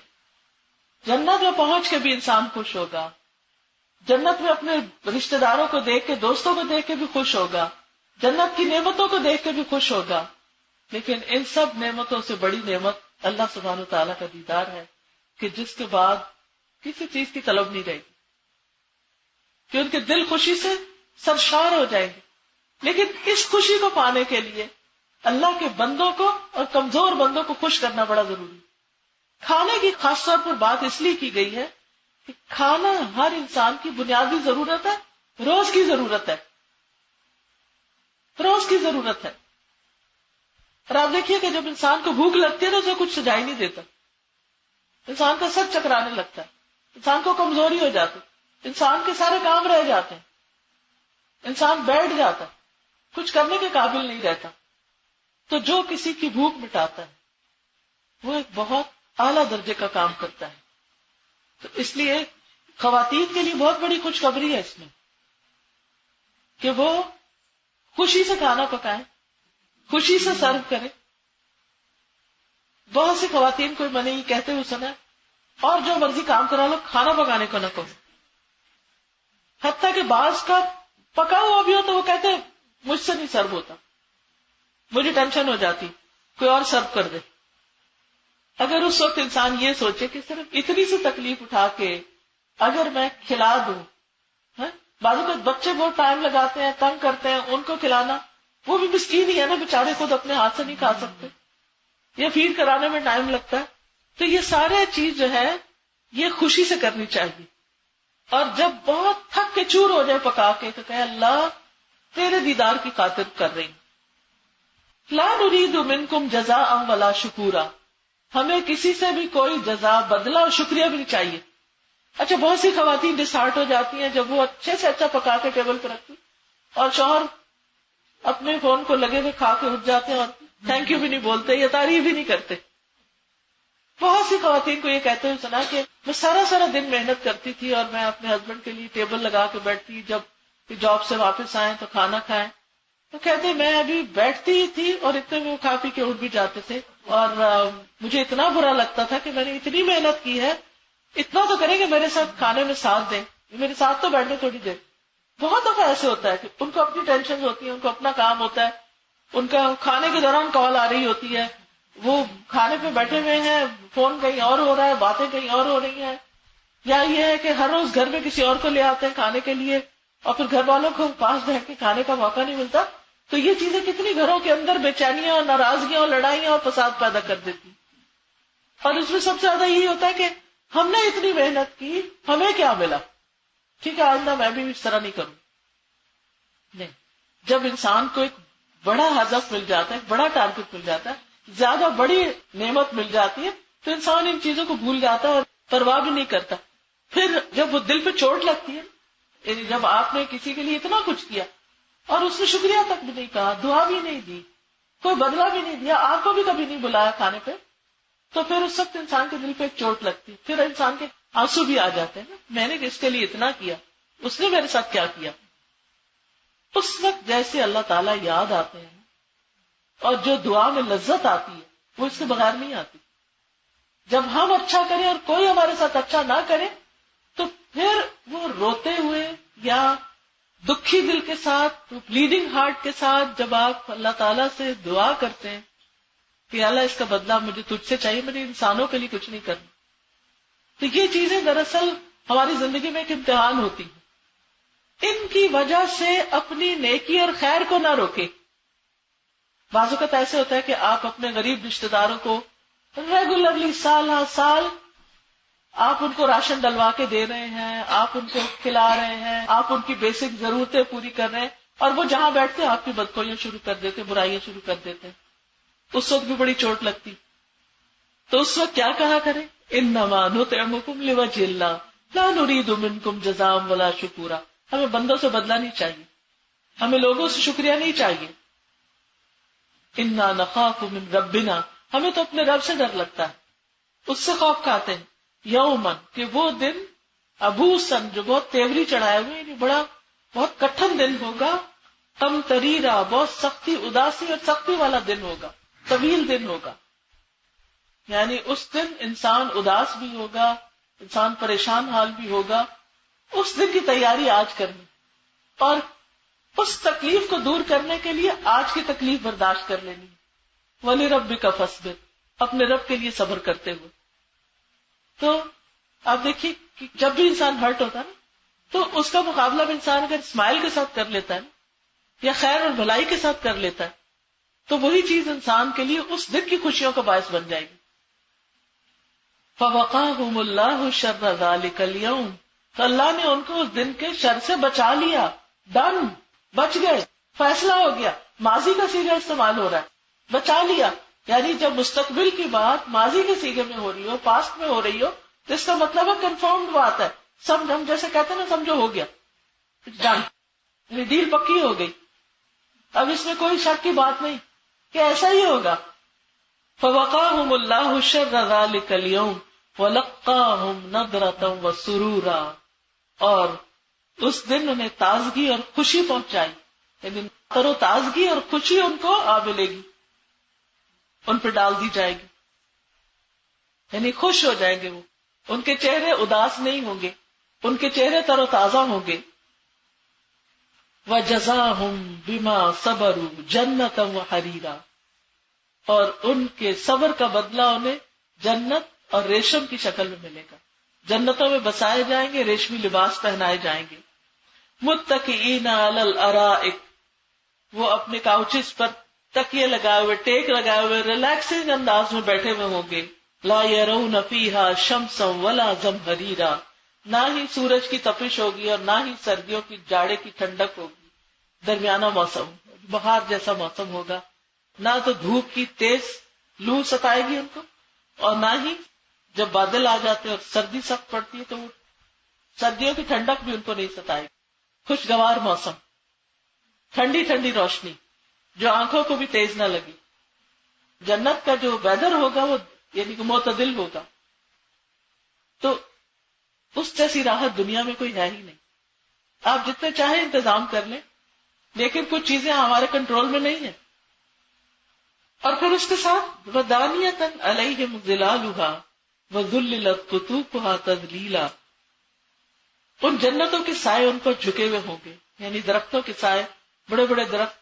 جنت میں پہنچ کے بھی انسان خوش ہوگا، جنت میں اپنے رشتہ داروں کو دیکھ کے، دوستوں کو دیکھ کے بھی خوش ہوگا، جنت کی نعمتوں کو دیکھ کے بھی خوش ہوگا. لیکن ان سب نعمتوں سے بڑی نعمت اللہ سبحانہ وتعالیٰ کا دیدار ہے کہ جس کے بعد کسی چیز کی طلب نہیں رہے گی، کہ ان کے دل خوشی سے سرشار ہو جائیں گے. لیکن اس خوشی کو پانے کے لیے اللہ کے بندوں کو اور کمزور بندوں کو خوش کرنا بڑا ضروری ہے. کھانے کی خاص طور پر بات اس لیے کی گئی ہے کہ کھانا ہر انسان کی بنیادی ضرورت ہے، روز کی ضرورت ہے، روز کی ضرورت ہے. اور آپ دیکھیے کہ جب انسان کو بھوک لگتی ہے تو اسے کچھ سجائی نہیں دیتا، انسان کا سر چکرانے لگتا ہے، انسان کو کمزوری ہو جاتی، انسان کے سارے کام رہ جاتے ہیں، انسان بیٹھ جاتا ہے، کچھ کرنے کے قابل نہیں رہتا. تو جو کسی کی بھوک مٹاتا ہے وہ ایک بہت اعلیٰ درجے کا کام کرتا ہے. تو اس لیے خواتین کے لیے بہت بڑی خوشخبری ہے اس میں کہ وہ خوشی سے کھانا پکائیں، خوشی سے سرو کریں. بہت سی خواتین کو میں نے یہ کہتے ہوئے سنا اور جو مرضی کام کرا لو، کھانا پکانے کو نہ کہو. حتیٰ کہ بعض کا پکا ہوا بھی ہو تو وہ کہتے ہیں مجھ سے نہیں سرو ہوتا، مجھے ٹینشن ہو جاتی، کوئی اور سرو کر دے. اگر اس وقت انسان یہ سوچے کہ صرف اتنی سی تکلیف اٹھا کے اگر میں کھلا دوں، بعض اوقات بچے بہت ٹائم لگاتے ہیں، تنگ کرتے ہیں، ان کو کھلانا، وہ بھی مسکین ہی ہے نا، بیچارے خود اپنے ہاتھ سے نہیں کھا سکتے، یا فیڈ کرانے میں ٹائم لگتا ہے. تو یہ سارے چیز جو ہے یہ خوشی سے کرنی چاہیے. اور جب بہت تھک کے چور ہو جائے پکا کے تو کہے اللہ تیرے دیدار کی خاطر کر رہی. لا نريد منکم جزاء ولا شکورا، ہمیں کسی سے بھی کوئی جزا، بدلہ اور شکریہ بھی نہیں چاہیے. اچھا بہت سی خواتین ڈسہارٹ ہو جاتی ہیں جب وہ اچھے سے اچھا پکا کے ٹیبل پہ رکھتی اور شوہر اپنے فون کو لگے ہوئے کھا کے اٹھ جاتے ہیں اور تھینک یو بھی نہیں بولتے یا تعریف بھی نہیں کرتے. بہت سی خواتین کو یہ کہتے ہوئے سنا کہ میں سارا دن محنت کرتی تھی اور میں اپنے ہسبینڈ کے لیے ٹیبل لگا کے بیٹھتی، جب جاب سے واپس آئے تو کھانا کھائیں. تو کہتے میں ابھی بیٹھتی ہی تھی اور اتنے میں وہ کھا پی کے اٹھ بھی جاتے تھے اور مجھے اتنا برا لگتا تھا کہ میں نے اتنی محنت کی ہے، اتنا تو کریں کہ میرے ساتھ کھانے میں ساتھ دیں، میرے ساتھ تو بیٹھنے تھوڑی دیر. بہت دفعہ ایسے ہوتا ہے کہ ان کو اپنی ٹینشن ہوتی ہے، ان کو اپنا کام ہوتا ہے، ان کا کھانے کے دوران کال آ رہی ہوتی ہے، وہ کھانے پہ بیٹھے ہوئے ہیں، فون کہیں اور ہو رہا ہے، باتیں کہیں اور ہو رہی ہیں، یا یہ ہے کہ ہر روز گھر میں کسی اور کو لے آتے ہیں کھانے کے لیے اور پھر گھر والوں کو پاس بیٹھ کے کھانے کا موقع نہیں ملتا. تو یہ چیزیں کتنی گھروں کے اندر بے چینیاں اور ناراضگیاں اور لڑائیاں اور فساد پیدا کر دیتی. اور اس میں سب سے زیادہ یہی ہوتا ہے کہ ہم نے اتنی محنت کی, ہمیں کیا ملا, ٹھیک ہے آئندہ میں بھی اس طرح نہیں کروں. نہیں, جب انسان کو ایک بڑا ہدف مل جاتا ہے, ایک بڑا ٹارگٹ مل جاتا ہے, زیادہ بڑی نعمت مل جاتی ہے, تو انسان ان چیزوں کو بھول جاتا ہے اور پرواہ بھی نہیں کرتا. پھر جب وہ دل پہ چوٹ لگتی ہے, یعنی جب آپ نے کسی کے لیے اتنا کچھ کیا اور اس نے شکریہ تک بھی نہیں کہا, دعا بھی نہیں دی, کوئی بدلہ بھی نہیں دیا, آپ کو بھی کبھی نہیں بلایا کھانے پہ, تو پھر اس وقت انسان کے دل پہ ایک چوٹ لگتی ہے. پھر انسان کے آنسو بھی آ جاتے ہیں نا, میں نے اس کے لیے اتنا کیا, اس نے میرے ساتھ کیا کیا. اس وقت جیسے اللہ تعالیٰ یاد آتے ہیں اور جو دعا میں لذت آتی ہے وہ اس کے بغیر نہیں آتی. جب ہم اچھا کریں اور کوئی ہمارے ساتھ اچھا نہ کرے تو پھر وہ روتے ہوئے یا دکھی دل کے ساتھ, بلیڈنگ ہارٹ کے ساتھ جب آپ اللہ تعالیٰ سے دعا کرتے ہیں کہ اللہ اس کا بدلہ مجھے تجھ سے چاہیے, مجھے انسانوں کے لیے کچھ نہیں کرنا, تو یہ چیزیں دراصل ہماری زندگی میں ایک امتحان ہوتی ہے. ان کی وجہ سے اپنی نیکی اور خیر کو نہ روکے. بعض اوقات ایسے ہوتا ہے کہ آپ اپنے غریب رشتہ داروں کو ریگولرلی سال ہر سال آپ ان کو راشن ڈلوا کے دے رہے ہیں, آپ ان کو کھلا رہے ہیں, آپ ان کی بیسک ضرورتیں پوری کر رہے ہیں, اور وہ جہاں بیٹھتے ہیں آپ کی بدخویاں شروع کر دیتے, برائیاں شروع کر دیتے. اس وقت بھی بڑی چوٹ لگتی. تو اس وقت کیا کہا کریں, انما نطعمکم لوجہ اللہ لا نرید منکم جزاء ولا شکورا. ہمیں بندوں سے بدلہ نہیں چاہیے, ہمیں لوگوں سے شکریہ نہیں چاہیے. انا نخاف من ربنا, ہمیں تو اپنے رب سے ڈر لگتا ہے, اس سے خوف کھاتے ہیں. یومن, کہ وہ دن, ابوسن, جو بہت تیوری چڑھائے ہوئے, یعنی بڑا بہت کٹھن دن ہوگا. قمطریرا, بہت سختی, اداسی اور سختی والا دن ہوگا, طویل دن ہوگا. یعنی اس دن انسان اداس بھی ہوگا, انسان پریشان حال بھی ہوگا. اس دن کی تیاری آج کرنی, اور اس تکلیف کو دور کرنے کے لیے آج کی تکلیف برداشت کر لینی. وَلِرَبِّكَ فَاصْبِرْ, اپنے رب کے لیے صبر کرتے ہوئے. تو آپ دیکھیے کہ جب بھی انسان ہرٹ ہوتا ہے نا, تو اس کا مقابلہ بھی انسان اگر اسمائل کے ساتھ کر لیتا ہے یا خیر اور بھلائی کے ساتھ کر لیتا ہے, تو وہی چیز انسان کے لیے اس دن کی خوشیوں کا باعث بن جائے گی. فَوَقَاهُمُ اللَّهُ شَرَّ ذَلِكَ الْيَوْمِ, تو اللہ نے ان کو اس دن کے شر سے بچا لیا. ڈن, بچ گئے, فیصلہ ہو گیا. ماضی کا سیگا استعمال ہو رہا ہے, بچا لیا. یعنی جب مستقبل کی بات ماضی کے سیگے میں ہو رہی ہو, پاسٹ میں ہو رہی ہو, تو اس کا مطلب ہے کنفرمڈ بات ہے. سمجھ, ہم جیسے کہتے ہیں نا, سمجھو ہو گیا, ڈن, یعنی ڈیل پکی ہو گئی. اب اس میں کوئی شک کی بات نہیں کہ ایسا ہی ہوگا. فَوَقَاهُمُ اللَّهُ شَرَّ ذَلِكَ الْيَوْمِ وَلَقَّاهُمْ نَضْرَةً وَسُرُورًا, اور اس دن انہیں تازگی اور خوشی پہنچائی. یعنی تر و تازگی اور خوشی ان کو آ ملے گی, ان پہ ڈال دی جائے گی. یعنی خوش ہو جائیں گے وہ, ان کے چہرے اداس نہیں ہوں گے, ان کے چہرے تر و تازہ ہوں گے. وَجَزَاهُمْ بِمَا صَبَرُوا جَنَّةً وَحَرِيرًا, اور ان کے صبر کا بدلہ انہیں جنت اور ریشم کی شکل میں ملے گا. جنتوں میں بسائے جائیں گے, ریشمی لباس پہنائے جائیں گے. متکئین علی الارائک, وہ اپنے کاؤچز پر تکیے لگائے ہوئے, ٹیک لگائے ہوئے, ریلیکسنگ انداز میں بیٹھے ہوئے ہوں گے. لا یرون فیہا شمسا ولا زمہریرا, نہ ہی سورج کی تپش ہوگی اور نہ ہی سردیوں کی جاڑے کی ٹھنڈک ہوگی. درمیانہ موسم, بہار جیسا موسم ہوگا. نہ تو دھوپ کی تیز لو ستائے گی ان کو, اور نہ ہی جب بادل آ جاتے اور سردی سخت پڑتی ہے تو وہ سردیوں کی ٹھنڈک بھی ان کو نہیں ستائے گی. خوشگوار موسم, ٹھنڈی ٹھنڈی روشنی جو آنکھوں کو بھی تیز نہ لگی. جنت کا جو ویدر ہوگا وہ یعنی کہ معتدل ہوگا. تو اس جیسی راحت دنیا میں کوئی ہے ہی نہیں. آپ جتنے چاہیں انتظام کر لیں, لیکن کچھ چیزیں ہمارے کنٹرول میں نہیں ہیں. اور پھر اس کے ساتھ وَدَانِيَةً عَلَيْهِمْ ظِلَالُهَا وَذُلِّلَتْ قُطُوفُهَا تَذْلِيلًا, ان جنتوں کے سائے ان پر جھکے ہوئے ہوں گے. یعنی درختوں کے سائے, بڑے بڑے درخت.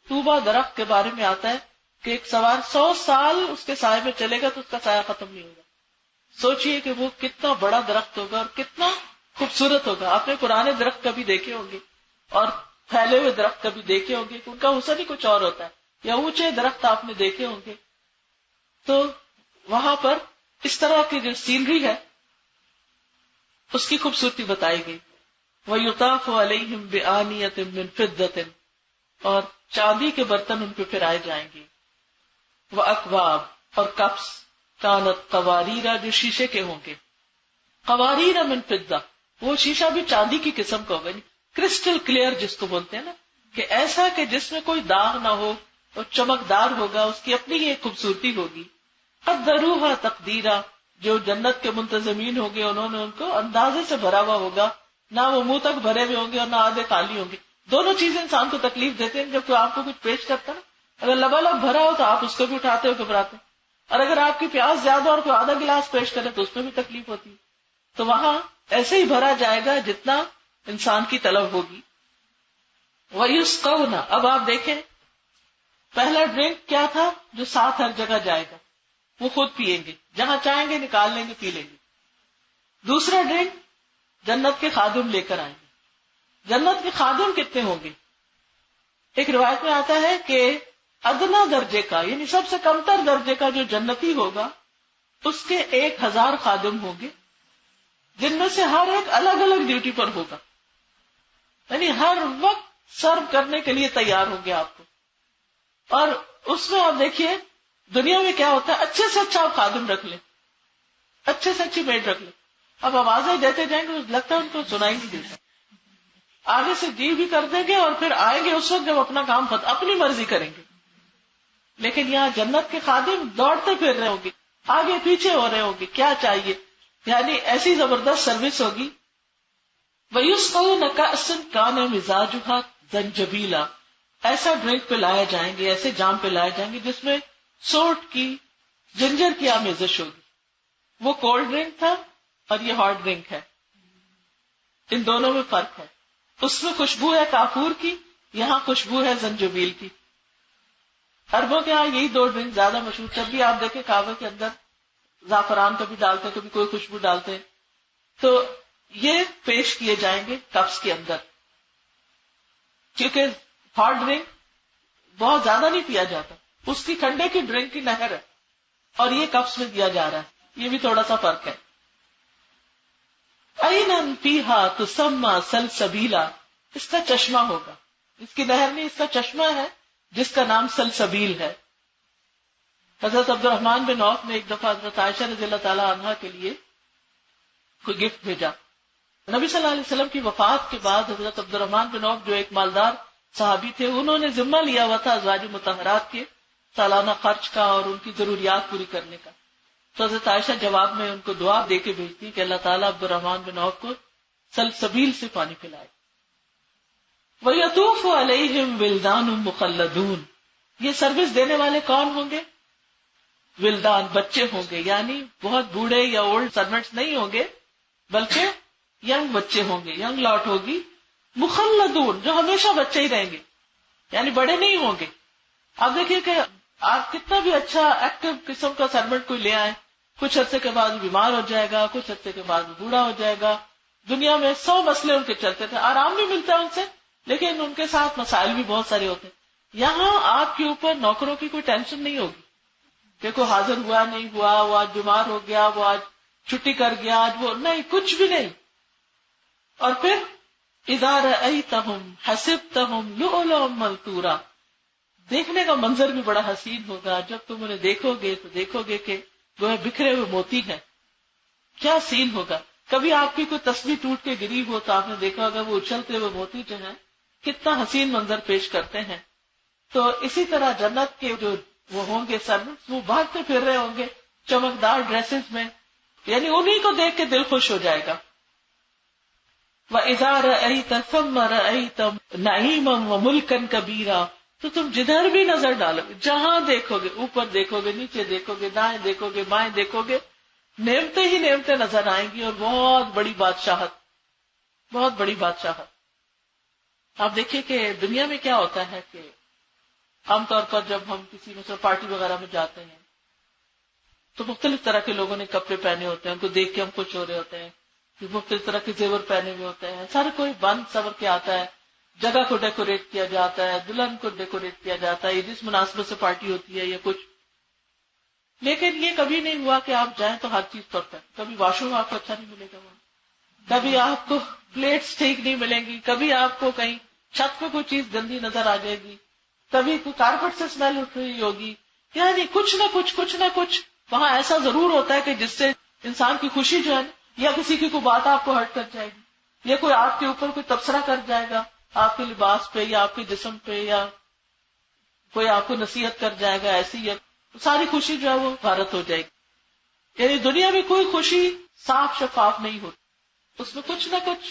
طوبہ درخت کے بارے میں آتا ہے کہ ایک سوار 100 سال اس کے سائے میں چلے گا تو اس کا سایہ ختم نہیں ہوگا. سوچئے کہ وہ کتنا بڑا درخت ہوگا اور کتنا خوبصورت ہوگا. آپ نے پرانے درخت کبھی دیکھے ہوں گے, اور پھیلے ہوئے درخت کبھی دیکھے ہوں گے کہ ان کا حسن ہی کچھ اور ہوتا ہے، یا اونچے درخت آپ نے دیکھے ہوں گے. تو وہاں پر اس طرح کی جو سینری ہے اس کی خوبصورتی بتائی گئی. وَيُطَافُ عَلَيْهِمْ بِآنِيَةٍ مِّن فِضَّةٍ، اور چاندی کے برتن ان پہ پھرائے جائیں گے. وَأَكْوَابٍ، اور کپس، كَانَتْ قَوَارِيرَ، جو شیشے کے ہوں گے. قواریر من فضہ، وہ شیشہ بھی چاندی کی قسم کا ہوگا، کرسٹل کلیئر جس کو بولتے ہیں نا، کہ ایسا کہ جس میں کوئی داغ نہ ہو اور چمکدار ہوگا، اس کی اپنی ہی ایک خوبصورتی ہوگی. قدروها تقدیرا، جو جنت کے منتظمین ہوں گے انہوں نے ان کو اندازے سے بھرا ہوا ہوگا، نہ وہ منہ تک بھرے ہوئے ہوں گے اور نہ آدھے خالی ہوں گے. دونوں چیزیں انسان کو تکلیف دیتے ہیں. جب کوئی آپ کو کچھ پیش کرتا ہے، اگر لبالب بھرا ہو تو آپ اس کو بھی اٹھاتے ہو گھبراتے ہیں، اور اگر آپ کی پیاس زیادہ اور کوئی آدھا گلاس پیش کرے تو اس میں بھی تکلیف ہوتی ہے. تو وہاں ایسے ہی بھرا جائے گا جتنا انسان کی طلب ہوگی. وَيُسْقَوْنَ، اب آپ دیکھیں پہلا ڈرنک کیا تھا جو ساتھ ہر جگہ جائے گا، وہ خود پیئیں گے، جہاں چاہیں گے نکال لیں گے پی لیں گے. دوسرا ڈرنک جنت کے خادم لے کر آئیں گے. جنت کے خادم کتنے ہوں گے؟ ایک روایت میں آتا ہے کہ ادنا درجے کا، یعنی سب سے کمتر درجے کا جو جنتی ہوگا اس کے 1000 خادم ہوں گے، جن میں سے ہر ایک الگ الگ ڈیوٹی پر ہوگا، یعنی ہر وقت سرو کرنے کے لیے تیار ہوں گے آپ کو. اور اس میں آپ دیکھیے دنیا میں کیا ہوتا ہے، اچھے سے اچھا آپ خادم رکھ لیں، اچھے سے اچھی میڈ رکھ لیں، اب آوازیں دیتے جائیں گے، لگتا ہے ان کو سنائی نہیں دیتا، آگے سے جی بھی کر دیں گے اور پھر آئیں گے اس وقت جب اپنا کام اپنی مرضی کریں گے. لیکن یہاں جنت کے خادم دوڑتے پھر رہے ہوں گے، آگے پیچھے ہو رہے ہوں گے، کیا چاہیے، یعنی ایسی زبردست سروس ہوگی. وَيُسْقَوْنَ كَأْسًا كَانَ مِزَاجُهَا زَنْجَبِيلًا، ایسا ڈرنک پہ لائے جائیں گے، ایسے جام پہ لائے جائیں گے جس میں سوٹ کی، جنجر کی آمیزش ہوگی. وہ کولڈ ڈرنک تھا اور یہ ہاٹ ڈرنک ہے، ان دونوں میں فرق ہے. اس میں خوشبو ہے کافور کی، یہاں خوشبو ہے زنجبیل کی. عربوں کے ہاں یہی 2 ڈرنک زیادہ مشہور. جب بھی آپ دیکھیں کعبے کے اندر زعفران کبھی ڈالتے، کبھی کوئی خوشبو ڈالتے، تو یہ پیش کیے جائیں گے کپس کے اندر. کیونکہ ہاٹ ڈرنک بہت زیادہ نہیں پیا جاتا، اس کی ٹھنڈے کی ڈرنک کی نہر ہے، اور یہ کپس میں دیا جا رہا ہے، یہ بھی تھوڑا سا فرق ہے. عَيْنًا فِيهَا تُسَمَّى سَلْسَبِيلًا، اس کا چشمہ ہوگا، اس کی نہر نہیں، اس کا چشمہ ہے جس کا نام سلسبیل ہے. حضرت عبد الرحمن بن عوف نے ایک دفعہ حضرت عائشہ رضی اللہ تعالی عنہا کے لیے کوئی گفٹ بھیجا. نبی صلی اللہ علیہ وسلم کی وفات کے بعد حضرت عبد الرحمن بن عوف جو ایک مالدار صحابی تھے، انہوں نے ذمہ لیا ہوا تھا ازواج مطہرات کے سالانہ خرچ کا اور ان کی ضروریات پوری کرنے کا. تو حضرت عائشہ جواب میں ان کو دعا دے کے بھیجتی کہ اللہ تعالیٰ عبد الرحمن بن عوف کو سلسبیل سے پانی پلائے. وَيَطُوفُ عَلَيْهِمْ وِلْدَانٌ مُخَلَّدُونَ، یہ سروس دینے والے کون ہوں گے؟ ولدان، بچے ہوں گے، یعنی بہت بوڑھے یا اولڈ سروینٹس نہیں ہوں گے، بلکہ ینگ بچے ہوں گے، ینگ لاٹ ہوگی. مخلدون، جو ہمیشہ بچے ہی رہیں گے، یعنی بڑے نہیں ہوں گے. آپ دیکھیے کہ آپ کتنا بھی اچھا ایکٹیو قسم کا سروینٹ کوئی لے آئے، کچھ عرصے کے بعد بیمار ہو جائے گا، کچھ عرصے کے بعد بوڑھا ہو جائے گا. دنیا میں 100 مسئلے ان کے چلتے تھے، آرام بھی ملتا ہے ان سے، لیکن ان کے ساتھ مسائل بھی بہت سارے ہوتے ہیں. یہاں آپ کے اوپر نوکروں کی کوئی ٹینشن نہیں ہوگی کہ کوئی حاضر ہوا نہیں ہوا، وہ آج بیمار ہو گیا، وہ آج چھٹی کر گیا، آج وہ نہیں، کچھ بھی نہیں. اور پھر اذا رأیتہم حسبتہم لؤلؤا منثورا، دیکھنے کا منظر بھی بڑا حسین ہوگا. جب تم انہیں دیکھو گے تو دیکھو گے کہ وہ بکھرے ہوئے موتی ہیں. کیا سین ہوگا. کبھی آپ کی کوئی تسبیح ٹوٹ کے گری ہو تو آپ نے دیکھا ہوگا وہ اچھلتے ہوئے موتی جو ہیں کتنا حسین منظر پیش کرتے ہیں. تو اسی طرح جنت کے جو وہ ہوں گے سروس، وہ بھاگتے پھر رہے ہوں گے چمکدار ڈریسز میں، یعنی انہی کو دیکھ کے دل خوش ہو جائے گا. وَإِذَا رَأَيْتَ ثَمَّ رَأَيْتَ نَعِيمًا وَمُلْكًا كَبِيرًا، تو تم جدھر بھی نظر ڈالو گے، جہاں دیکھو گے، اوپر دیکھو گے، نیچے دیکھو گے، دائیں دیکھو گے، بائیں دیکھو گے، نعمتیں ہی نعمتیں نظر آئیں گی، اور بہت بڑی بادشاہت، بہت بڑی بادشاہت. آپ دیکھیے کہ دنیا میں کیا ہوتا ہے کہ عام طور پر جب ہم کسی مثلا پارٹی وغیرہ میں جاتے ہیں تو مختلف طرح کے لوگوں نے کپڑے پہنے ہوتے ہیں، ان کو دیکھ کے ہم خوش ہو رہے ہوتے ہیں، مختلف طرح کے زیور پہنے ہوئے ہوتے ہیں، سارے کوئی بند سور کے آتا ہے، جگہ کو ڈیکوریٹ کیا جاتا ہے، دلہن کو ڈیکوریٹ کیا جاتا ہے، جس مناسبت سے پارٹی ہوتی ہے یا کچھ. لیکن یہ کبھی نہیں ہوا کہ آپ جائیں تو ہر چیز پرفیکٹ. کبھی واش روم آپ کو اچھا نہیں ملے گا وہاں، کبھی آپ کو پلیٹس ٹھیک نہیں ملیں گی، کبھی آپ کو کہیں چھت پہ کوئی چیز گندی نظر آ جائے گی، کبھی کوئی کارپیٹ سے اسمیل اٹھ رہی ہوگی. یعنی کچھ نہ کچھ وہاں ایسا ضرور ہوتا ہے کہ جس سے انسان کی خوشی جو ہے یا کسی کی کوئی بات آپ کو ہرٹ کر جائے گی، یا کوئی آپ کے اوپر کوئی تبصرہ کر جائے گا آپ کے لباس پہ یا آپ کے جسم پہ، یا کوئی آپ کو نصیحت کر جائے گا ایسی، یا ساری خوشی جو ہے وہ غارت ہو جائے گی. یعنی دنیا میں کوئی خوشی صاف شفاف نہیں ہوتی، اس میں کچھ نہ کچھ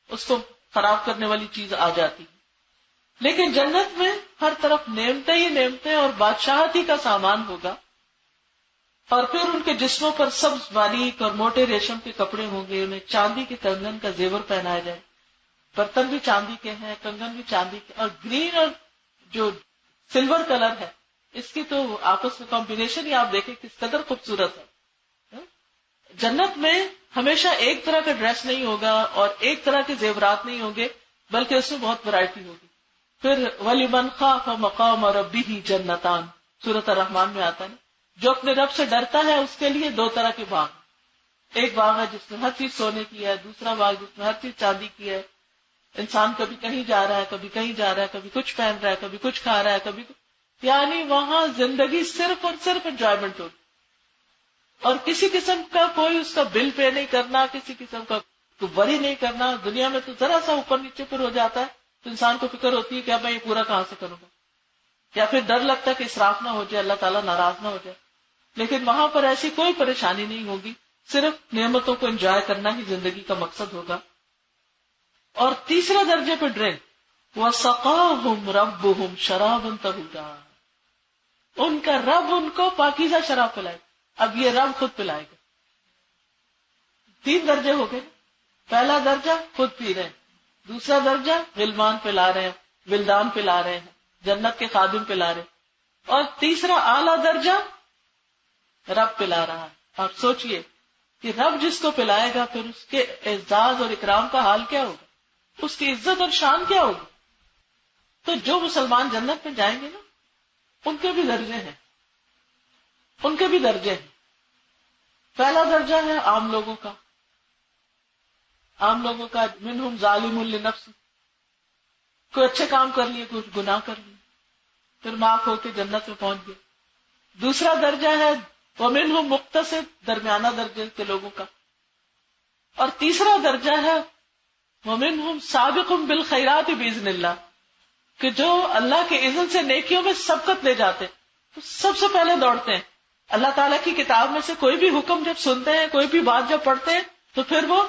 اس کو خراب کرنے والی چیز آ جاتی. لیکن جنت میں ہر طرف نعمتیں ہی نعمتیں اور بادشاہتی کا سامان ہوگا، اور پھر ان کے جسموں پر سبز باریک اور موٹے ریشم کے کپڑے ہوں گے، انہیں چاندی کے کنگن کا زیور پہنایا جائے. برتن بھی چاندی کے ہیں، کنگن بھی چاندی کے، اور گرین اور جو سلور کلر ہے اس کی تو آپس میں کمبینیشن ہی آپ دیکھیں کس قدر خوبصورت ہے. جنت میں ہمیشہ ایک طرح کا ڈریس نہیں ہوگا اور ایک طرح کے زیورات نہیں ہوں گے، بلکہ اس میں بہت ورائٹی ہوگی. پھر وَلِمَنْ خَافَ مَقَامَ رَبِّهِ جَنَّتَانِ سورۃ الرحمن میں آتا ہے، جو اپنے رب سے ڈرتا ہے اس کے لیے دو طرح کے باغ. ایک باغ ہے جس میں ہر چیز سونے کی ہے، دوسرا باغ جس میں ہر چیز چاندی کی ہے. انسان کبھی کہیں جا رہا ہے، کبھی کہیں جا رہا ہے، کبھی کچھ پہن رہا ہے، کبھی کچھ کھا رہا ہے، کبھی یعنی وہاں زندگی صرف اور صرف انجوائمنٹ ہوگی، اور کسی قسم کا کوئی اس کا بل پے نہیں کرنا، کسی قسم کا وری نہیں کرنا. دنیا میں تو ذرا سا اوپر نیچے پر ہو جاتا ہے تو انسان کو فکر ہوتی ہے کہ اب میں یہ پورا کہاں سے کروں گا، یا پھر ڈر لگتا ہے کہ اسراف نہ ہو جائے، اللہ تعالیٰ ناراض نہ ہو جائے. لیکن وہاں پر ایسی کوئی پریشانی نہیں ہوگی، صرف نعمتوں کو انجوائے کرنا ہی زندگی کا مقصد ہوگا. اور تیسرے درجے پہ ڈرنک، وَسَقَاهُمْ رَبُّهُمْ شَرَابًا طَهُورًا، ان کا رب ان کو پاکیزہ شراب پلائے. اب یہ رب خود پلائے گا. 3 درجے ہو گئے. پہلا درجہ خود پی رہے ہیں، دوسرا درجہ غلمان پلا رہے ہیں، ولدان پلا رہے ہیں، جنت کے خادم پلا رہے ہیں، اور تیسرا اعلیٰ درجہ رب پلا رہا ہے. آپ سوچئے کہ رب جس کو پلائے گا پھر اس کے اعزاز اور اکرام کا حال کیا ہوگا، اس کی عزت اور شان کیا ہوگی. تو جو مسلمان جنت میں جائیں گے نا، ان کے بھی درجے ہیں، ان کے بھی درجے ہیں. پہلا درجہ ہے عام لوگوں کا، عام لوگوں کا منہم ظالم لنفس، کوئی اچھے کام کر لیے، کچھ گناہ کر لیے، پھر معاف ہو کے جنت میں پہنچ گئے. دوسرا درجہ ہے ومنہم مقتصد، درمیانہ درجے کے لوگوں کا. اور تیسرا درجہ ہے ومنہم سابق بالخیرات باذن اللہ، کہ جو اللہ کے اذن سے نیکیوں میں سبقت لے جاتے، تو سب سے پہلے دوڑتے ہیں. اللہ تعالیٰ کی کتاب میں سے کوئی بھی حکم جب سنتے ہیں، کوئی بھی بات جب پڑھتے ہیں، تو پھر وہ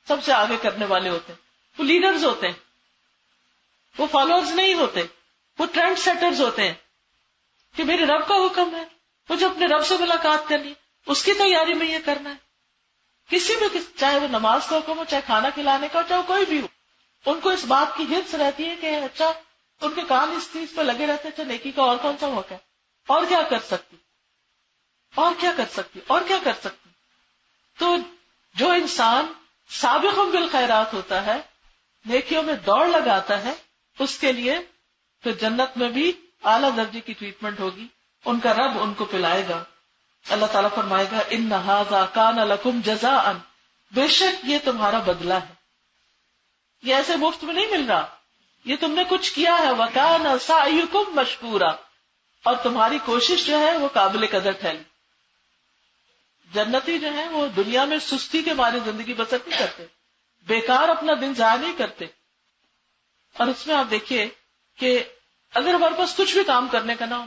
سب سے آگے کرنے والے ہوتے ہیں. وہ لیڈرز ہوتے ہیں، وہ فالوورز نہیں ہوتے، وہ ٹرینڈ سیٹرز ہوتے ہیں کہ میرے رب کا حکم ہے، مجھے اپنے رب سے ملاقات کرنی ہے، اس کی تیاری میں یہ کرنا ہے. کسی بھی چاہے وہ نماز کا حکم ہو، چاہے کھانا کھلانے کا ہو، چاہے کوئی بھی ہو، ان کو اس بات کی ہرس رہتی ہے کہ اچھا ان کے کام اس چیز پہ لگے رہتے ہیں، اچھا نیکی کا اور کون سا موقع ہے، اور کیا کر سکتی، اور کیا کر سکتی، اور کیا کر سکتی. تو جو انسان سابق بالخیرات ہوتا ہے، نیکیوں میں دوڑ لگاتا ہے، اس کے لیے پھر جنت میں بھی اعلیٰ درجے کی ٹریٹمنٹ ہوگی. ان کا رب ان کو پلائے گا. اللہ تعالیٰ فرمائے گا ان ھذا کان لکم جزاء، بے شک یہ تمہارا بدلہ ہے. یہ ایسے مفت میں نہیں مل رہا، یہ تم نے کچھ کیا ہے. وکان سعیکم مشکورا، اور تمہاری کوشش جو ہے وہ قابل قدر ٹھہری. جنتی جو ہیں وہ دنیا میں سستی کے مارے زندگی بسر نہیں کرتے، بیکار اپنا دن ضائع نہیں کرتے. اور اس میں آپ دیکھیے کہ اگر ہمارے پاس کچھ بھی کام کرنے کا نہ ہو،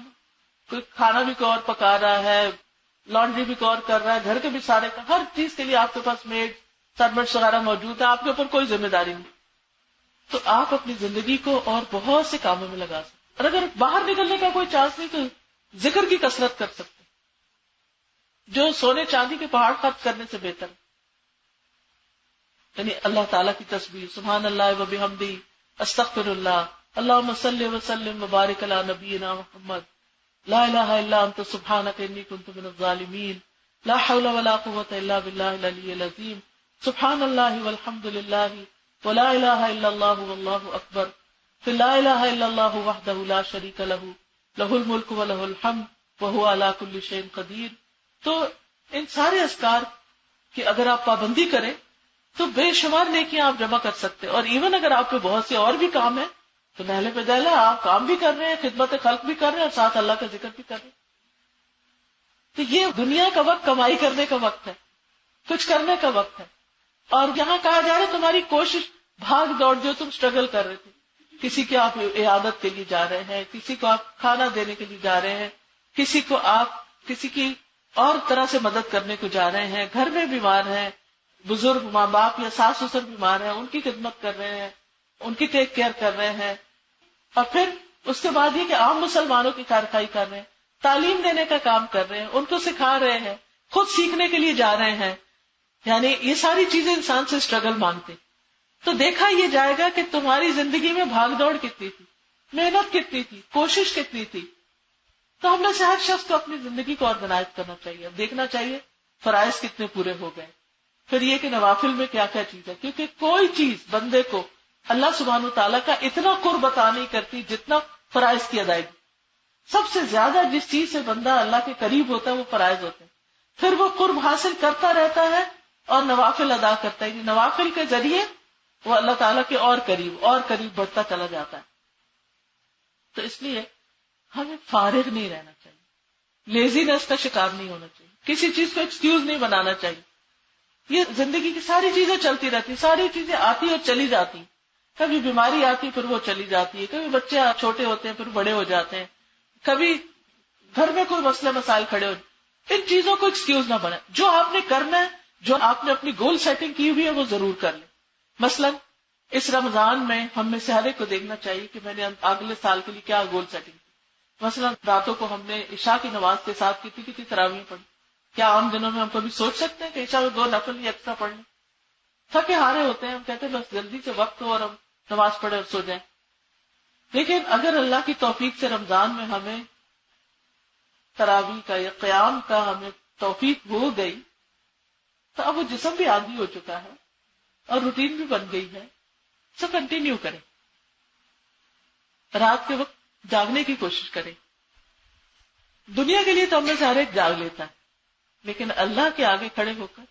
کوئی کھانا بھی کوئی اور پکا رہا ہے، لانڈری بھی کوئی اور کر رہا ہے، گھر کے بھی سارے ہر چیز کے لیے آپ کے پاس میڈ سرونٹس وغیرہ موجود ہے، آپ کے اوپر کوئی ذمہ داری نہیں، تو آپ اپنی زندگی کو اور بہت سے کاموں میں لگا سکتے. اور اگر باہر نکلنے کا کوئی چانس نہیں تو ذکر کی کثرت کر سکتے، جو سونے چاندی کے پہاڑ خرچ کرنے سے بہتر. یعنی اللہ تعالیٰ کی تسبیح، سبحان اللہ و بحمدہ، استغفر اللہ، اللہم صلی وسلم وبارک علی نبینا محمد، لا الہ الا انت سبحانک انی کنت من الظالمین، لا حول ولا قوة الا باللہ العلی العظیم، سبحان اللہ والحمد للہ ولا الہ الا اللہ واللہ اکبر، پھر لا الہ الا اللہ وحدہ لا شریک لہ لہ الملک ولہ الحمد وہو علی کل شیء قدیر. تو ان سارے اذکار کی اگر آپ پابندی کریں تو بے شمار نیکیاں آپ جمع کر سکتے. اور ایون اگر آپ پہ بہت سے اور بھی کام ہیں تو نہلے پہ دہلا آپ کام بھی کر رہے ہیں، خدمت خلق بھی کر رہے ہیں، اور ساتھ اللہ کا ذکر بھی کر رہے ہیں. تو یہ دنیا کا وقت کمائی کرنے کا وقت ہے، کچھ کرنے کا وقت ہے. اور یہاں کہا جا رہا ہے تمہاری کوشش، بھاگ دوڑ جو تم اسٹرگل کر رہے تھے، کسی کی آپ عیادت کے لیے جا رہے ہیں، کسی کو آپ کھانا دینے کے لیے جا رہے ہیں، کسی کو آپ کسی کی اور طرح سے مدد کرنے کو جا رہے ہیں، گھر میں بیمار ہیں، بزرگ ماں باپ یا ساس سسر بیمار ہیں، ان کی خدمت کر رہے ہیں، ان کی ٹیک کیئر کر رہے ہیں. اور پھر اس کے بعد یہ کہ عام مسلمانوں کی کارروائی کر رہے ہیں، تعلیم دینے کا کام کر رہے ہیں، ان کو سکھا رہے ہیں، خود سیکھنے کے لیے جا رہے ہیں. یعنی یہ ساری چیزیں انسان سے اسٹرگل مانگتے. تو دیکھا یہ جائے گا کہ تمہاری زندگی میں بھاگ دوڑ کتنی تھی، محنت کتنی تھی، کوشش کتنی تھی. تو ہم نے سے ہر شخص کو اپنی زندگی کو آرگنائز کرنا چاہیے، دیکھنا چاہیے فرائض کتنے پورے ہو گئے، پھر یہ کہ نوافل میں کیا کیا چیز ہے. کیونکہ کوئی چیز بندے کو اللہ سبحانہ تعالیٰ کا اتنا قرب عطا نہیں کرتی جتنا فرائض کی ادائیگی. سب سے زیادہ جس چیز سے بندہ اللہ کے قریب ہوتا ہے وہ فرائض ہوتے ہیں. پھر وہ قرب حاصل کرتا رہتا ہے اور نوافل ادا کرتا ہے. نوافل کے ذریعے وہ اللہ تعالیٰ کے اور قریب بڑھتا چلا جاتا ہے. تو اس لیے ہمیں فارغ نہیں رہنا چاہیے، لیزینس کا شکار نہیں ہونا چاہیے، کسی چیز کو ایکسکیوز نہیں بنانا چاہیے. یہ زندگی کی ساری چیزیں چلتی رہتی، ساری چیزیں آتی اور چلی جاتی. کبھی بیماری آتی پھر وہ چلی جاتی ہے، کبھی بچے چھوٹے ہوتے ہیں پھر بڑے ہو جاتے ہیں، کبھی گھر میں کوئی مسئلے مسائل کھڑے ہو. ان چیزوں کو ایکسکیوز نہ بنائیں. جو آپ نے کرنا ہے، جو آپ نے اپنی گول سیٹنگ کی ہوئی ہے وہ ضرور کر لیں. مثلا اس رمضان میں ہم میں سے ہر ایک کو دیکھنا چاہیے کہ میں نے اگلے سال کے لیے کیا گول سیٹنگ کی. مثلا راتوں کو ہم نے عشاء کی نماز کے ساتھ کتنی تراویح پڑھی. کیا عام دنوں میں ہم کبھی سوچ سکتے ہیں کہ عشاء میں 2 نفل یا ایکسٹرا پڑھ لیں؟ تھکے ہارے ہوتے ہیں، ہم کہتے ہیں بس جلدی سے وقت ہو اور ہم نماز پڑھے اور سو جائیں. لیکن اگر اللہ کی توفیق سے رمضان میں ہمیں تراویح کا یا قیام کا ہمیں توفیق ہو گئی تو اب وہ جسم بھی عادی ہو چکا ہے اور روٹین بھی بن گئی ہے، سو کنٹینیو کریں. رات کے وقت جاگنے کی کوشش کریں. دنیا کے لیے تو ہم میں سے ہر ایک جاگ لیتا ہے، لیکن اللہ کے آگے کھڑے ہو کر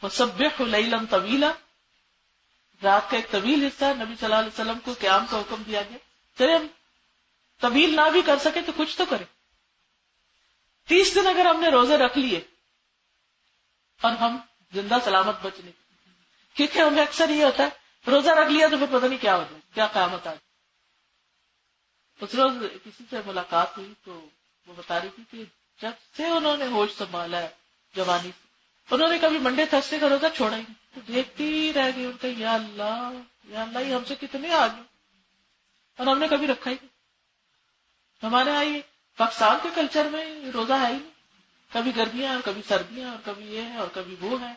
وَسَبِّحُ لَيْلًا طَوِيلًا، رات کا ایک طویل حصہ نبی صلی اللہ علیہ وسلم کو قیام کا حکم دیا گیا. چلے ہم طویل نہ بھی کر سکے تو کچھ تو کریں. 30 دن اگر ہم نے روزے رکھ لیے اور ہم زندہ سلامت بچ نہیں، کیونکہ ہمیں اکثر یہ ہوتا ہے روزہ رکھ لیا تو پھر پتہ نہیں کیا ہو جائے، کیا قیامت آ جائے. اس روز کسی سے ملاقات ہوئی تو وہ بتا رہی تھی کہ جب سے انہوں نے ہوش سنبھالا ہے جوانی سے، انہوں نے کبھی منڈے تھرسڈے کا روزہ چھوڑا ہی نہیں. تو دیکھتی رہ گئی ان کا، یا اللہ یہ ہم سے کتنے آگے، اور ہم نے کبھی رکھا ہی نہیں. ہمارے یہاں یہ پاکستان کے کلچر میں روزہ ہے ہی نہیں، کبھی گرمیاں اور کبھی سردیاں اور کبھی یہ ہے اور کبھی وہ ہے.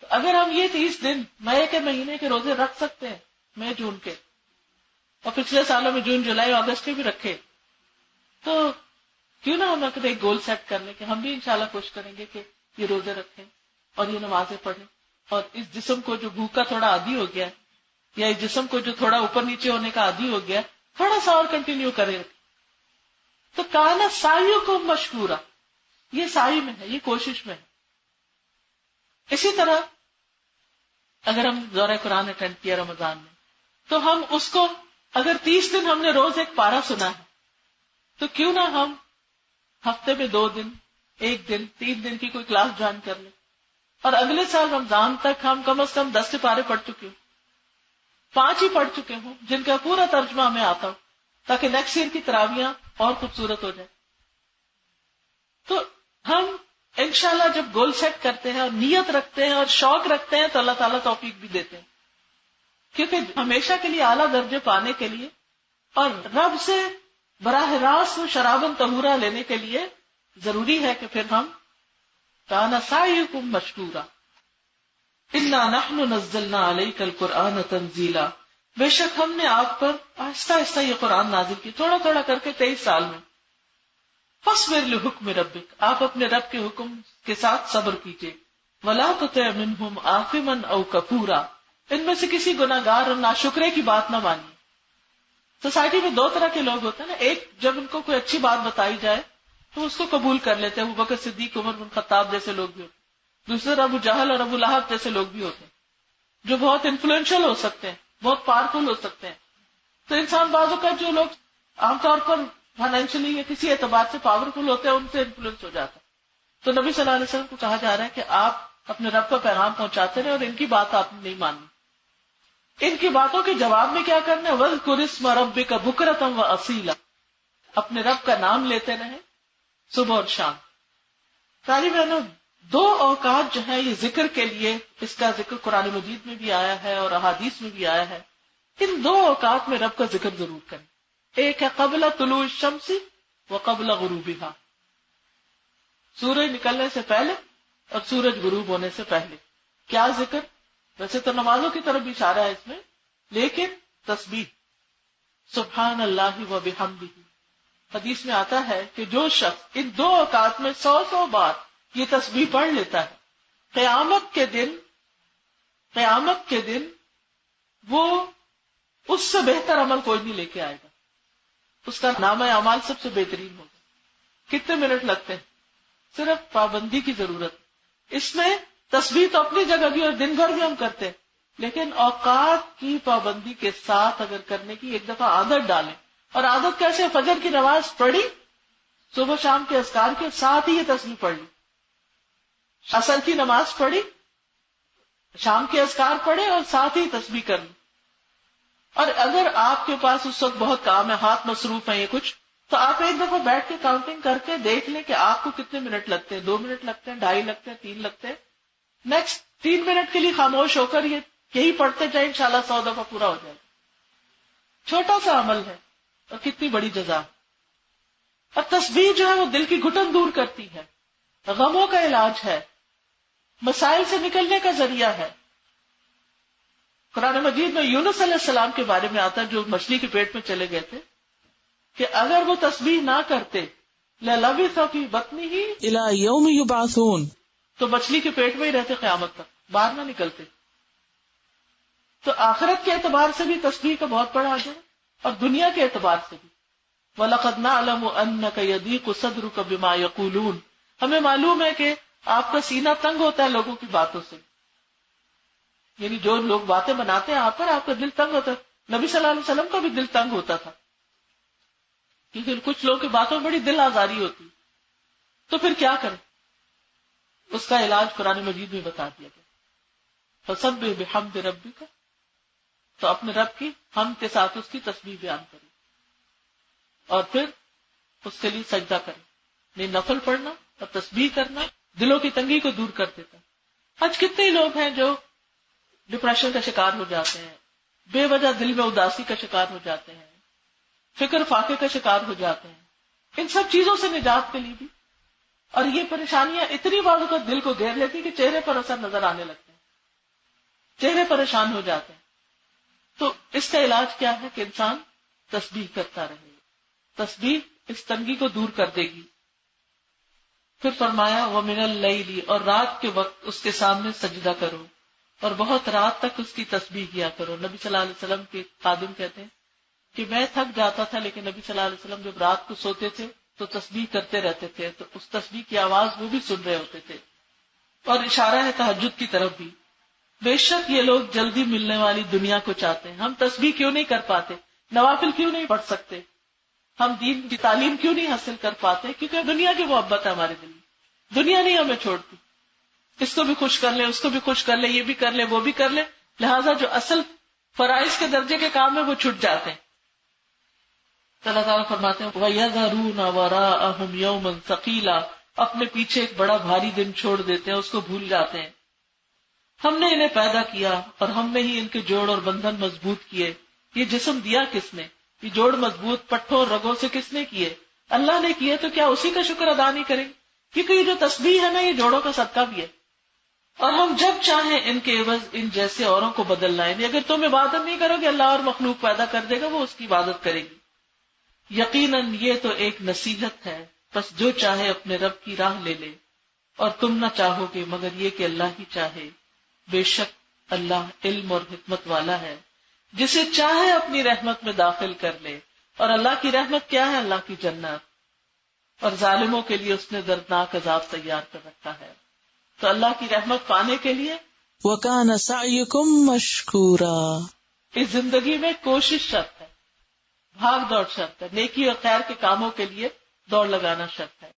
تو اگر ہم یہ 30 دن مئی کے مہینے کے روزے رکھ سکتے ہیں، مئی جون کے، اور پچھلے سالوں میں جون جولائی اگست کے بھی رکھے، تو کیوں نہ ہم اپنے ایک گول سیٹ کر لیں کہ ہم بھی انشاءاللہ کوشش کریں گے کہ یہ روزے رکھیں اور یہ نمازیں پڑھیں. اور اس جسم کو جو بھوک کا تھوڑا عادی ہو گیا ہے، یا اس جسم کو جو تھوڑا اوپر نیچے ہونے کا عادی ہو گیا، تھوڑا سا اور کنٹینیو کریں. تو کانا سائیوں کو مشکورا، یہ سائی میں ہے، یہ کوشش میں ہے. اسی طرح اگر ہم دورہ قرآن اٹینڈ کیا رمضان میں، تو ہم اس کو اگر 30 دن ہم نے روز ایک پارہ سنا ہے، تو کیوں نہ ہم ہفتے میں 2 دن، 1 دن، 3 دن کی کوئی کلاس جوائن کر لیں، اور اگلے سال رمضان تک ہم کم از کم 10 سے پارے پڑھ چکے ہوں، 5 ہی پڑھ چکے ہوں جن کا پورا ترجمہ ہمیں آتا ہو، تاکہ نیکسٹ ایئر کی تراویاں اور خوبصورت ہو جائے. تو ہم انشاءاللہ جب گول سیٹ کرتے ہیں اور نیت رکھتے ہیں اور شوق رکھتے ہیں تو اللہ تعالیٰ توفیق بھی دیتے ہیں. کیونکہ ہمیشہ کے لیے اعلیٰ درجے پانے کے لیے اور رب سے براہ راست شرابن طہورا لینے کے لیے ضروری ہے کہ پھر ہم کانا سعیکم مشکورا انا نحن نزلنا علیک القرآن تنزیلا، بے شک ہم نے آپ پر آہستہ آہستہ یہ قرآن نازل کی، تھوڑا تھوڑا کر کے 23 سال میں. فاصبر لحکم ربک، آپ اپنے رب کے حکم کے ساتھ صبر کیجیے. ولا تطع منہم آثما او کفورا، ان میں سے کسی گناہگار اور ناشکرے کی بات نہ مانی. سوسائٹی میں دو طرح کے لوگ ہوتے ہیں نا. ایک جب ان کو کوئی اچھی بات بتائی جائے تو اس کو قبول کر لیتے ہیں. ابو بکر صدیق، عمر بن خطاب جیسے لوگ بھی ہوتے ہیں. دوسرے ابو جہل اور ابو لہب جیسے لوگ بھی ہوتے ہیں جو بہت انفلوئنشل ہو سکتے ہیں، بہت پاورفل ہو سکتے ہیں. تو انسان بعض اوقات جو لوگ عام طور پر فائنینشلی یا کسی اعتبار سے پاورفل ہوتے ہیں ان سے انفلوئنس ہو جاتا ہے. تو نبی صلی اللہ علیہ وسلم کو کہا جا رہا ہے کہ آپ اپنے رب کا پیغام پہنچاتے رہے اور ان کی بات آپ نے نہیں ماننی. ان کی باتوں کے جواب میں کیا کرنا ہے؟ وَاذْكُرِ اسْمَ رَبِّكَ بُكْرَةً وَأَصِيلًا، اپنے رب کا نام لیتے رہیں صبح اور شام. ساری بہنوں، دو اوقات جو ہے یہ ذکر کے لیے، اس کا ذکر قرآن مجید میں بھی آیا ہے اور احادیث میں بھی آیا ہے. ان دو اوقات میں رب کا ذکر ضرور کریں. ایک ہے قبل طلوع الشمس وقبل غروبها، سورج نکلنے سے پہلے اور سورج غروب ہونے سے پہلے. کیا ذکر؟ ویسے تو نمازوں کی طرف بھی اشارہ ہے اس میں، لیکن تسبیح. سبحان اللہ و بحمدہ. حدیث میں آتا ہے کہ جو شخص ان دو اوقات میں 100 بار یہ تسبیح پڑھ لیتا ہے، قیامت کے دن وہ اس سے بہتر عمل کوئی نہیں لے کے آئے گا. اس کا نامہ اعمال سب سے بہترین ہوگا. کتنے منٹ لگتے ہیں؟ صرف پابندی کی ضرورت. اس میں تسبیح تو اپنی جگہ بھی اور دن بھر بھی ہم کرتے ہیں، لیکن اوقات کی پابندی کے ساتھ اگر کرنے کی ایک دفعہ عادت ڈالیں. اور عادت کیسے؟ فجر کی نماز پڑھی، صبح شام کے اذکار کے ساتھ ہی یہ تسبیح پڑھ لی. عصر کی نماز پڑھی، شام کے اذکار پڑھے اور ساتھ ہی تسبیح کر لی. اور اگر آپ کے پاس اس وقت بہت کام ہے، ہاتھ مصروف ہیں یہ کچھ، تو آپ ایک دفعہ بیٹھ کے کاؤنٹنگ کر کے دیکھ لیں کہ آپ کو کتنے منٹ لگتے ہیں. 2 منٹ لگتے ہیں، 2.5 لگتے ہیں، 3 لگتے ہیں. نیکسٹ 3 منٹ کے لیے خاموش ہو کر یہی پڑھتے جائیں، انشاءاللہ 100 دفعہ پورا ہو جائے گا. چھوٹا سا عمل ہے اور کتنی بڑی جزا. اور تسبیح جو ہے وہ دل کی گھٹن دور کرتی ہے، غموں کا علاج ہے، مسائل سے نکلنے کا ذریعہ ہے. قرآن مجید میں یونس علیہ السلام کے بارے میں آتا ہے جو مچھلی کے پیٹ میں چلے گئے تھے، کہ اگر وہ تسبیح نہ کرتے لَلَبِثَ فِي بَطْنِهِ إِلَى يَوْمِ يُبْعَثُونَ، تو مچھلی کے پیٹ میں ہی رہتے قیامت تک، باہر نہ نکلتے. تو آخرت کے اعتبار سے بھی تسبیح کا بہت بڑا اجر ہے اور دنیا کے اعتبار سے بھی. وَلَقَدْ نَعْلَمُ أَنَّكَ يَضِيقُ صَدْرُكَ بِمَا يَقُولُونَ، ہمیں معلوم ہے کہ آپ کا سینہ تنگ ہوتا ہے لوگوں کی باتوں سے. یعنی جو لوگ باتیں بناتے ہیں آپ پر، آپ کا دل تنگ ہوتا ہے. نبی صلی اللہ علیہ وسلم کا بھی دل تنگ ہوتا تھا، کیونکہ کچھ لوگوں کی باتوں میں بڑی دل آزاری ہوتی. تو پھر کیا کریں؟ اس کا علاج قرآن مجید میں بتا دیا گیا. فَسَبِّحْ بِحَمْدِ رَبِّكَ، تو اپنے رب کی حمد کے ساتھ اس کی تسبیح بیان کریں اور پھر اس کے لیے سجدہ کریں. نہیں، نفل پڑھنا اور تسبیح کرنا دلوں کی تنگی کو دور کر دیتا. آج کتنے لوگ ہیں جو ڈپریشن کا شکار ہو جاتے ہیں، بے وجہ دل میں اداسی کا شکار ہو جاتے ہیں، فکر فاقے کا شکار ہو جاتے ہیں. ان سب چیزوں سے نجات کے لیے بھی، اور یہ پریشانیاں اتنی بار کا دل کو گھیر لیتی کہ چہرے پر اثر نظر آنے لگتے ہیں، چہرے پریشان ہو جاتے ہیں. تو اس کا علاج کیا ہے کہ انسان تسبیح کرتا رہے. تسبیح اس تنگی کو دور کر دے گی. پھر فرمایا وَمِنَ اللَّيْلِ، اور رات کے وقت اس کے سامنے سجدہ کرو اور بہت رات تک اس کی تسبیح کیا کرو. نبی صلی اللہ علیہ وسلم کے خادم کہتے ہیں کہ میں تھک جاتا تھا، لیکن نبی صلی اللہ علیہ وسلم جب رات کو سوتے تھے تو تسبیح کرتے رہتے تھے، تو اس تسبیح کی آواز وہ بھی سن رہے ہوتے تھے. اور اشارہ ہے تہجد کی طرف بھی. بے شک یہ لوگ جلدی ملنے والی دنیا کو چاہتے ہیں. ہم تسبیح کیوں نہیں کر پاتے؟ نوافل کیوں نہیں پڑھ سکتے؟ ہم دین کی تعلیم کیوں نہیں حاصل کر پاتے؟ کیونکہ دنیا کی محبت ہے ہمارے دل میں. دنیا نہیں ہمیں چھوڑتی. اس کو بھی خوش کر لیں، اس کو بھی خوش کر لیں، یہ بھی کر لیں، وہ بھی کر لیں. لہٰذا جو اصل فرائض کے درجے کے کام ہیں وہ چھٹ جاتے ہیں. اللہ تعالیٰ فرماتے ہیں وَيَذَرُونَ وَرَاءَهُمْ يَوْمًا ثَقِيلًا، اپنے پیچھے ایک بڑا بھاری دن چھوڑ دیتے ہیں، اس کو بھول جاتے ہیں. ہم نے انہیں پیدا کیا اور ہم نے ہی ان کے جوڑ اور بندھن مضبوط کیے. یہ جسم دیا کس نے؟ یہ جوڑ مضبوط پٹھوں اور رگوں سے کس نے کیے؟ اللہ نے کیے. تو کیا اسی کا شکر ادا نہیں کریں؟ کیونکہ یہ جو تسبیح ہے نا، یہ جوڑوں کا صدقہ بھی ہے. اور ہم جب چاہیں ان کے عوض ان جیسے اوروں کو بدل لائیں. اگر تم عبادت نہیں کرو گے، اللہ اور مخلوق پیدا کر دے گا، وہ اس کی عبادت کرے گی. یقیناً یہ تو ایک نصیحت ہے، بس جو چاہے اپنے رب کی راہ لے لے، اور تم نہ چاہو گے مگر یہ کہ اللہ ہی چاہے. بے شک اللہ علم اور حکمت والا ہے، جسے چاہے اپنی رحمت میں داخل کر لے. اور اللہ کی رحمت کیا ہے؟ اللہ کی جنت. اور ظالموں کے لیے اس نے دردناک عذاب تیار کر رکھا ہے. تو اللہ کی رحمت پانے کے لیے وَكَانَ سَعْيُكُمْ مَشْكُورًا، اس زندگی میں کوشش شرط ہے، بھاگ دوڑ شرط ہے، نیکی اور خیر کے کاموں کے لیے دوڑ لگانا شرط ہے.